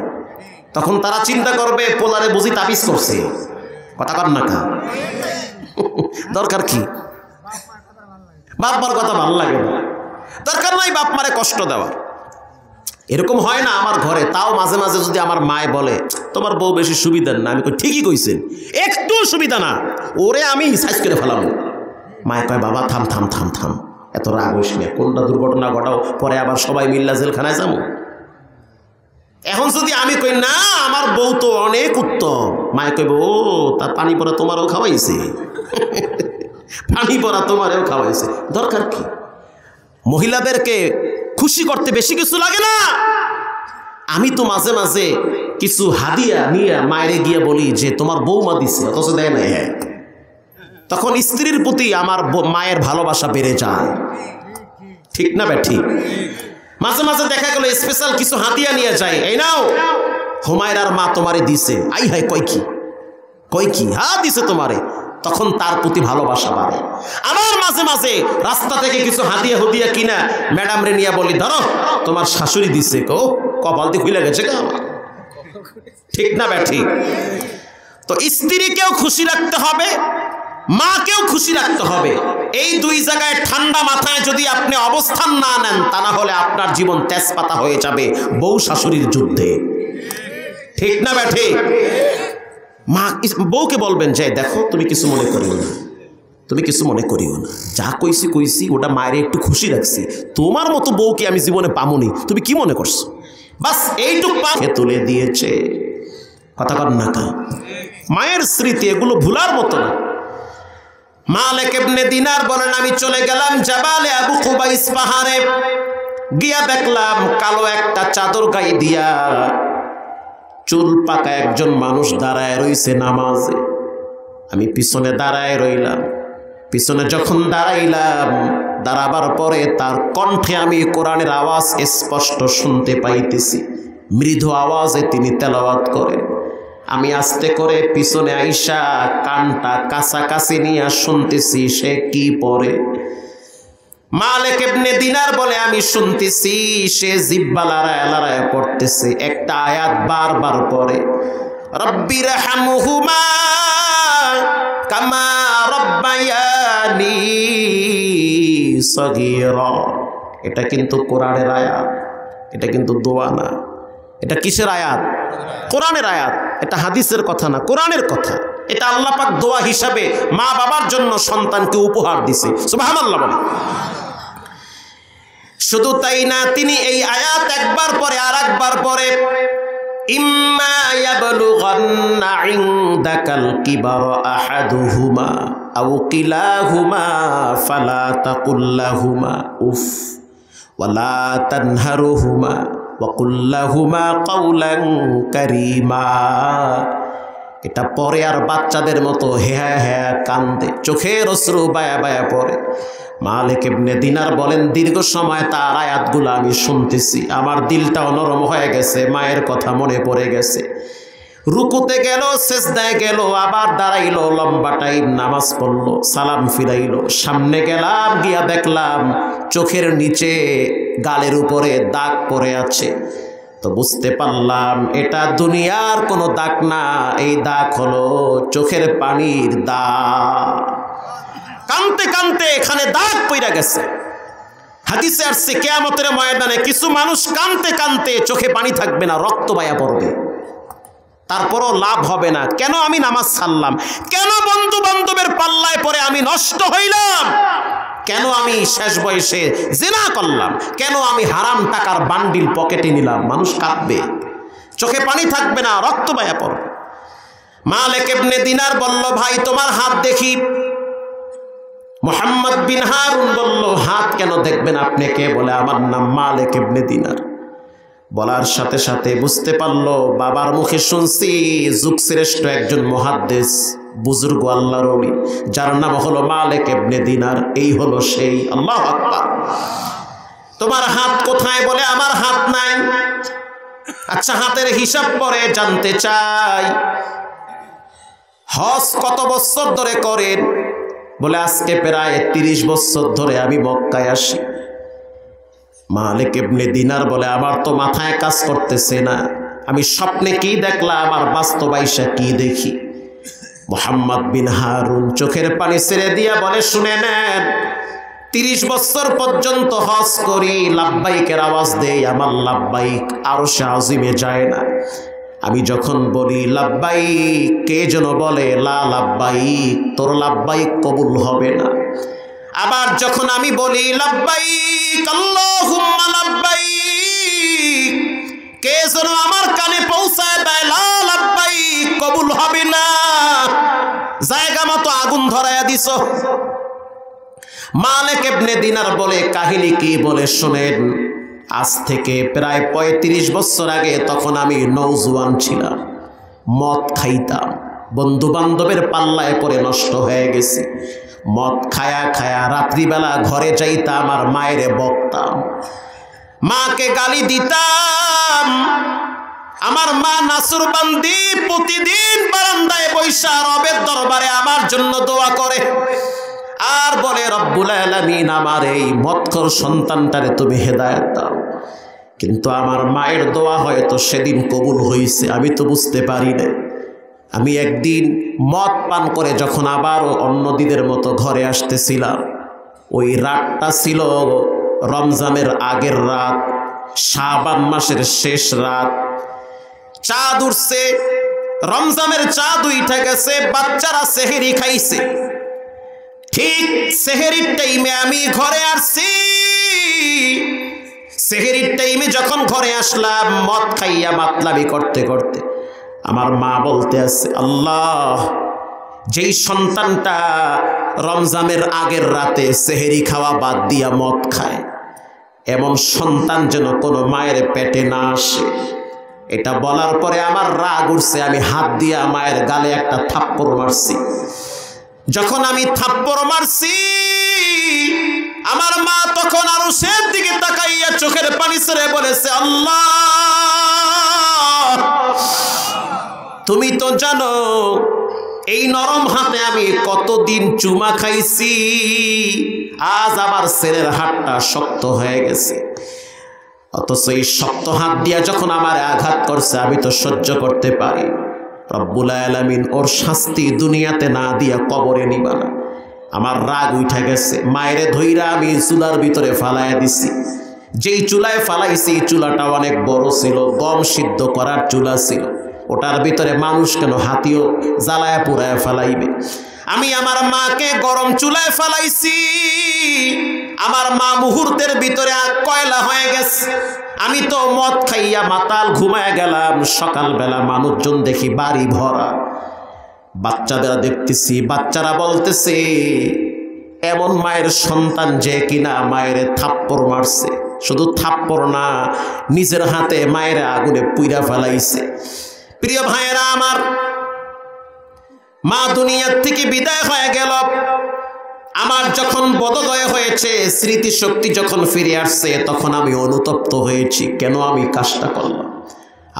তখন তারা চিন্তা করবে পোলারে বুঝি তাবিজ করছে। কথা কর না কা? দরকার কি? বাপ মার কথা ভালো লাগে না, দরকার নাই বাপ মারে কষ্ট দেওয়া। এরকম হয় না আমার ঘরে, তাও মাঝে মাঝে যদি আমার মায় বলে তোমার বউ বেশি সুবিধার না, আমি কই ঠিকই কইছেন, একটু সুবিধা না, ওরে আমি সাইজ করে ফেলাবো। মায় কয় বাবা থাম থাম থাম থাম, এত রাগ হইস না, কোনটা দুর্ঘটনা ঘটাও, পরে আবার সবাই মিল্লা জেলখানায় যাবো। এখন যদি আমি কই না আমার বউ তো অনেক উত্তম, মায় কইব ও তার পানি পড়া তোমারও খাওয়াইছে, পানি পড়া তোমারও খাওয়াইছে। দরকার কি? মহিলাদেরকে খুশি করতে বেশি কিছু লাগে না। আমি তো মাঝে মাঝে কিছু হাদিয়া নিয়ে মায়েরে গিয়ে বলি যে তোমার বৌমা দিছে, অথচ দেয় না। হ্যাঁ, তখন স্ত্রীর প্রতি আমার মায়ের ভালোবাসা বেড়ে যায়। ঠিক না ঠিক? মাঝে মাঝে দেখা গেল স্পেশাল কিছু হাদিয়া নিয়ে যায়, এই নাও হুমায়রার মা তোমারে দিছে। আই হাই কই কি হ্যাঁ দিছে তোমারে, তখন তার প্রতি ভালোবাসা বাড়ে। আমার মাঝে মাঝে রাস্তা থেকে কিছু হাদিয়া হুদিয়া কিনা ম্যাডাম রে নিয়ে বলি ধরো তোমার শাশুড়ি দিছে, কপাল দিয়ে খুলে গেছে গা। ঠিক না ঠিক? তো স্ত্রীকেও খুশি রাখতে হবে, মাকেও খুশি রাখতে হবে। এই দুই জায়গায় ঠান্ডা মাথায় যদি আপনি অবস্থান না নেন, তা না হলে আপনার জীবন তেজপাতা হয়ে যাবে বউ শাশুড়ির যুদ্ধে। ঠিক না ঠিক? মা বউকে বলবেন যে দেখো তুমি কিছু মনে করিও না, তুমি কিছু মনে করিও না, যা কইছি ওটা মায়ের একটু খুশি রাখছি, তোমার মতো বউকে আমি জীবনে পামুনি, তুমি কি মনে করছো? বাস এইটুক পাখে তুলে দিয়েছে। কথা কর না কা? মায়ের স্মৃতি এগুলো ভুলার মতো না। মালিক ইবনে দিনার বলেন আমি চলে গেলাম জাবালে আবু কুবাইস পাহাড়ে, গিয়া দেখলাম কালো একটা চাদর গায়ে দিয়া চুল পাকা একজন মানুষ দাঁড়ায় রইছে নামাজে। আমি পিছনে দাঁড়ায় রইলাম। পিছনে যখন দাঁড়াইলাম, দাঁড়াবার পরে তার কণ্ঠে আমি কোরআনের আওয়াজ স্পষ্ট শুনতে পাইতেছি। মৃদু আওয়াজে তিনি তেলাওয়াত করেন। আমি আস্তে করে পিছনে আইসা কানটা কাছাকাছি নিয়ে শুনতেছি সে কি পড়ে। মালিক ইবনে দিনার বলে আমি শুনতেছি সে জিহ্বা লড়ায় পড়তেছে একটা আয়াত বারবার পড়ে, রব্বির হামহুমা কামা রব্বায়ানি সগীরা। এটা কিন্তু কোরআনের আয়াত, এটা কিন্তু দোয়া না। এটা কিসের আয়াত? কোরআনের আয়াত। এটা হাদিসের কথা না, কোরআনের কথা। এটা আল্লাহ পাক দোয়া হিসাবে মা বাবার জন্য সন্তানকে উপহার দিছে। সুবহানাল্লাহ বলে। শুধু তাই না, তিনি এই আয়াত একবার পরে আর একবার পরে, ইম্মা ইয়াবলুগান্না ইনদাকাল কিবারা আহাদুহুমা আও কিলাহুমা ফালা তাকুল লাহুমা উফ ওয়ালা তানহারুহুমা ওয়া কুল লাহুমা কাওলান কারীমা। এটা পরে আর বাচ্চাদের মতো হ্যাঁ হ্যাঁ কান্দে, চোখের অশ্রু বায়া বায়া পড়ে। মালিক ইবনে দিনার বলেন দীর্ঘ সময় তার আয়াতগুলো আমি শুনতেছি, আমার দিলটাও নরম হয়ে গেছে, মায়ের কথা মনে পড়ে গেছে। রুকুতে গেল, সেজদায় গেল, আবার দাঁড়াইলো, লম্বা টাইম নামাজ পড়লো, সালাম ফিরাইলো। সামনে গেলাম, গিয়া দেখলাম চোখের নিচে গালের উপরে দাগ পড়ে আছে। তো বুঝতে পারলাম এটা দুনিয়ার কোনো দাগ না, এই দাগ হলো চোখের পানির দাগ। কানতে কানতে এখানে দাগ পড়ে গেছে। হাদিসে আসছে কিয়ামতের ময়দানে কিছু মানুষ কানতে কানতে চোখে পানি থাকবে না, রক্ত বায়া পড়বে, তারপরও লাভ হবে না। কেন আমি নামাজ ছাড়লাম? কেন বন্ধু বান্ধবের পাল্লায় পরে আমি নষ্ট হইলাম? কেন আমি শেষ বয়সে জিনা করলাম? কেন আমি হারাম টাকার বান্ডিল পকেটে নিলাম? মানুষ কাঁদবে, চোখে পানি থাকবে না, রক্ত বায়া পড়বে। মালিক ইবনে দিনার বলল, ভাই তোমার হাত দেখি। মুহাম্মদ বিন হারুন বলল, হাত কেন দেখবেন আপনি কে? বলে, আমার নাম মালিক ইবনে দিনার। বলার সাথে সাথে বুঝতে পারলো, বাবার মুখে শুনছি যুগশ্রেষ্ঠ একজন মুহাদ্দিস, বুজুর্গ আল্লাহর ওলি, যার নাম হলো মালিক ইবনে দিনার, এই হলো সেই। আল্লাহু আকবার। তোমার হাত কোথায়? বলে, আমার হাত নাই। আচ্ছা, হাতের হিসাব পরে জানতে চাই, হজ কত বছর ধরে করেন? বলে, আজকে প্রায় 30 বছর ধরে আমি মক্কায় আসি। মালিক ইবনে দিনার বলে, আমার তো মাথায় কাজ করতেছে না, আমি স্বপ্নে কি দেখলাম আর বাস্তবায়সা কি দেখি? মুহাম্মদ বিন হারুন চোখের পানি ছেড়ে দিয়া বলে, শুনে নেন, 30 বছর পর্যন্ত হজ করি, লাব্বাইকের আওয়াজ দেই, আমার লাব্বাইক আরশে আজিমে যায় না। আমি যখন বলি লাব্বাইক, কে যেন বলে লা লাব্বাইক, তোর লাব্বাইক কবুল হবে না। আবার যখন আমি বলি লাব্বাইক আল্লাহুম্মা লাব্বাইক, কে যেন আমার কানে পৌঁছায় দেয় লা লাব্বাইক, কবুল হবে না। জায়গা মতো আগুন ধরায়া দিছ। মালিক ইবনে দিনার বলে, কাহিনী কি? বলে, শোনেন, আজ থেকে প্রায় 35 বছর আগে, তখন আমি নওজোয়ান ছিলাম, মদ খাইতাম, বন্ধু বান্ধবের পাল্লায় পরে নষ্ট হয়ে গেছি। মদ খায়া খায়া রাত্রিবেলা ঘরে যাইতাম আর মায়েরে বকতাম, মাকে গালি দিতাম। আমার মা নাসুরবান্দি প্রতিদিন বারান্দায় বৈশা রবের দরবারে আমার জন্য দোয়া করে আর বলে, রব্বুল আলামিন, আমার এই মদখোর সন্তানটারে তুমি হেদায়েত দাও। কিন্তু আমার মায়ের দোয়া হয়তো সেদিন কবুল হয়েছে, আমি তো বুঝতে পারি না। আমি একদিন মদ পান করে যখন আবারও অন্য দিনের মতো ঘরে আসতেছিলাম, ওই রাতটা ছিল রমজানের আগের রাত, শাবান মাসের শেষ রাত। চাঁদ উঠছে, রমজানের চাঁদ উঠে গেছে, বাচ্চারা সেহরি খাইছে। ঠিক সেহরির টাইমে আমি ঘরে আসছি। সেহরির টাইমে যখন ঘরে আসলাম, মদ খাইয়া মাতলামি করতে করতে আমার মা বলতে আছে, আল্লাহ, যেই সন্তানটা রমজানের আগের রাতে সেহরি খাওয়া বাদ দিয়া মদ খায়, এমন সন্তান যেন কোনো মায়ের পেটে না আসে। এটা বলার পরে আমার রাগ উঠছে, আমি হাত দিয়া মায়ের গালে একটা থাপ্পড় মারছি। যখন আমি থাপ্পড় মারছি, আমার মা তখন আরো সের দিকে তাকাইয়া চোখের পানি ছেড়ে বলেছে, আল্লাহ, তুমি তো জানো এই নরম হাতে আমি কতদিন চুমা খাইছি, আজ আমার ছেলের হাতটা শক্ত হয়ে গেছে। অথচ এই শক্ত হাত দিয়া যখন আমার আঘাত করছে, আমি তো সহ্য করতে পারি। রব্বুল আলামিন ওর শাস্তি দুনিয়াতে না দিয়া কবরে নিবা না। আমার রাগ উঠে গেছে, মায়েরে ধইরা আমি চুলার ভিতরে ফালাইয়া দিছি। যেই চুলায় ফালাইছি, চুলাটা অনেক বড় ছিল, গম সিদ্ধ করার চুলা ছিল। ওটার ভিতরে মানুষ কেন, হাতিও জ্বালায়া পুরায়া ফালাইবে। আমি আমার মাকে গরম চুলায় ফালাইছি। আমার মা মুহূর্তের ভিতরে কয়লা হয়ে গেছে। আমি তো মদ খাইয়া মাতাল ঘুমায় গেলাম। সকালবেলা মানুষজন দেখি বাড়ি ভরা, বাচ্চাদের দেখতেছি, বাচ্চারা বলতেছে এমন মায়ের সন্তান যে কিনা মায়ের থাপ্পড় মারছে। শুধু থাপ্পড় না, নিজের হাতে মায়ের আগুনে পুইরা ফেলাইছে। প্রিয় ভাইয়েরা আমার, মা দুনিয়ার থেকে বিদায় হয়ে গেল। আমার যখন বোধোদয় হয়েছে, স্মৃতিশক্তি যখন ফিরে আসছে, তখন আমি অনুতপ্ত হয়েছি, কেন আমি কাজটা করলাম।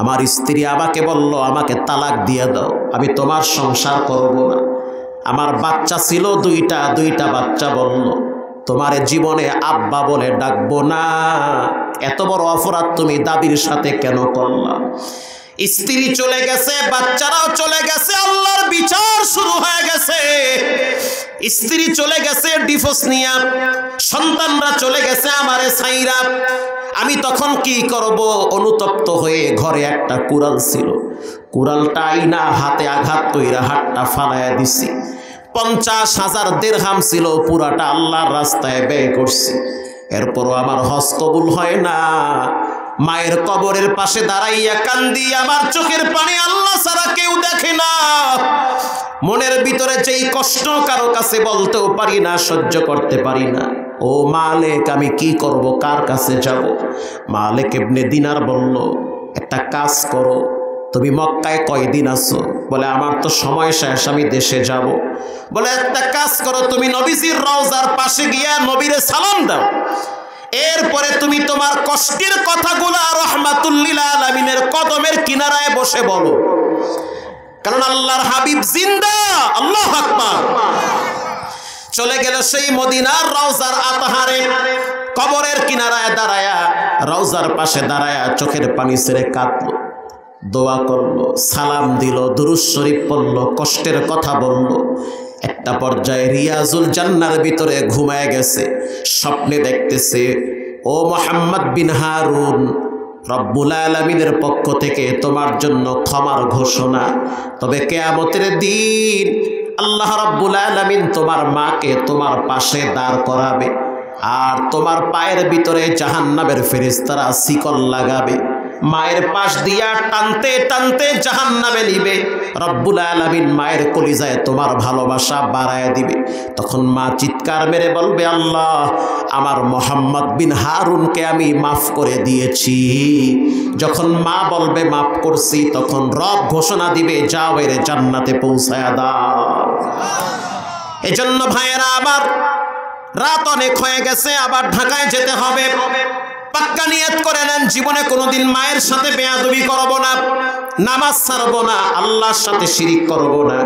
আমার স্ত্রী আমাকে বলল, আমাকে তালাক দিয়ে দাও, আমি তোমার সংসার করব না। আমার বাচ্চা ছিল দুইটা বাচ্চা বলল, তোমার জীবনে আব্বা বলে ডাকবো না। এত বড় অপরাধ তুমি দাদির সাথে কেন করলা? স্ত্রী চলে গেছে, বাচ্চারাও চলে গেছে, আল্লাহর বিচার শুরু হয়ে গেছে। স্ত্রী চলে গেছে ডিভোর্স নিয়া, সন্তানরা চলে গেছে আমারে ছাইরা। আমি তখন কি করব? অনুতপ্ত হয়ে ঘরে একটা কুড়াল ছিল, কুড়ালটা আইনা হাতে আঘাত কইরা হাতটা ফালাইয়া দিছি। 50,000 দিরহাম ছিল, পুরাটা আল্লাহর রাস্তায় ব্যয় করছি। এরপরও আমার হজ কবুল হয় না। মায়ের কবরের পাশে দাঁড়াইয়া কান্দি, আমার চোখের পানি আল্লাহ ছাড়া কেউ দেখে না। মনের ভিতরে যেই কষ্ট কারো কাছে বলতেও পারি না, সহ্য করতে পারি না। ও মালিক, আমি কি করব? কার কাছে যাব? মালিক ইবনে দিনার বলল, একটা কাজ করো, তুমি মক্কায় কয়দিন আছো? বলে আমার তো সময় শেষ, আমি দেশে যাব। বলে একটা কাজ করো, তুমি নবীজির রওজার পাশে গিয়া নবীরে সালাম দাও। এরপরে তুমি তোমার কষ্টের কথাগুলো রাহমাতুল লিল আলামিনের কদমের কিনারায় বসে বলো, কারণ আল্লাহর হাবিব জিন্দা। আল্লাহু আকবার। চলে গেল সেই মদিনার রওজার আতহারে, কবরের কিনারায় দাঁড়ায়া, রওজার পাশে দাঁড়ায়া চোখের পানি ছেড়ে কাঁদলো, দোয়া করলো, সালাম দিল, দুরূদ শরীফ পড়লো, কষ্টের কথা বলল। একটা পর্যায়ে রিয়াজুল জান্নার ভিতরে ঘুমায় গেছে। স্বপ্নে দেখতেছে, ও মুহাম্মদ বিন হারুন, রব্বুল আলামিনের পক্ষ থেকে তোমার জন্য ক্ষমার ঘোষণা। তবে কিয়ামতের দিন আল্লাহ রব্বুল আলামিন তোমার মাকে তোমার পাশে দাঁড় করাবে, আর তোমার পায়ের ভিতরে জাহান্নামের ফেরেশতারা শিকল লাগাবে। মায়ের পাশ দিয়া টানতে টানতে জাহান্নামে নিবে। রব্বুল আলামিন মায়ের কলিজায় তোমার ভালোবাসা বাড়ায় দিবে। তখন মা চিৎকার মেরে বলবে, আল্লাহ, আমার মুহাম্মদ বিন হারুনকে আমি মাফ করে দিয়েছি। যখন মা বলবে মাফ করছি, তখন রব ঘোষণা দিবে, যাও এর জান্নাতে পৌঁছায়া দাও। এজন্য ভাইয়েরা আমার, রাত অনেক হয়ে গেছে, আবার ঢাকায় যেতে হবে। পাক্কা নিয়ত করে নেন, জীবনে কোনোদিন মায়ের সাথে বেয়াদবি করব না, নামাজ ছাড়ব না, আল্লাহর সাথে শিরিক করব না,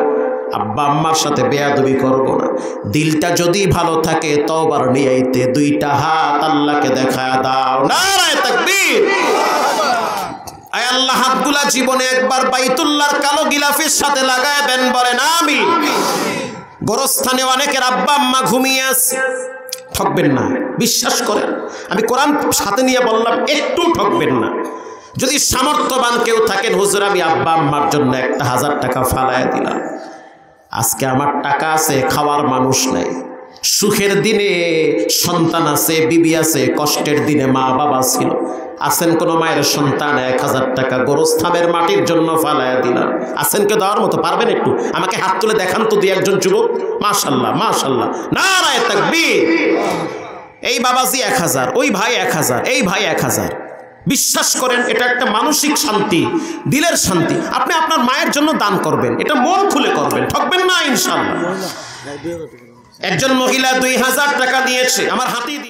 আব্বা আম্মার সাথে বেয়াদবি করব না। দিলটা যদি ভালো থাকে, তওবার নিয়াইতে দুইটা হাত আল্লাহকে দেখায় দাও। নারায়ে তাকবীর। আয় আল্লাহ, হাতগুলা জীবনে একবার বাইতুল্লাহর কালো গিলাফের সাথে লাগায় দেন, বলেন আমিন। গোরস্থানে অনেকের আব্বা আম্মা ঘুমিয়ে আছে, ঠকবেন না, বিশ্বাস করেন। আমি কোরআন সাথে নিয়ে বললাম, একটু ঠকবেন না। যদি সামর্থ্যবান কেউ থাকেন, হুজুর আমি আব্বা আম্মার জন্য 1000 টাকা ফালায় দিলাম। আজকে আমার টাকা আছে, খাওয়ার মানুষ নাই। সুখের দিনে সন্তান আছে, বিবি আছে, কষ্টের দিনে মা বাবা ছিল। আছেন কোন মায়ের সন্তান 1000 টাকা গোরস্থানের মাটির জন্য ফালায় দিলাম? আছেন কেউ দেওয়ার মতো? পারবেন একটু আমাকে হাত তুলে দেখান তো, দুই একজন যুবক। মাশাআল্লাহ, মাশাআল্লাহ, নারায়ে তাকবীর। এই বাবাজি 1000, ওই ভাই 1000, এই ভাই 1000। বিশ্বাস করেন, এটা একটা মানসিক শান্তি, দিলের শান্তি। আপনি আপনার মায়ের জন্য দান করবেন, এটা মন খুলে করবেন, ঠকবেন না ইনশাআল্লাহ। একজন মহিলা 2000 টাকা দিয়েছে, আমার হাতেই দিয়ে।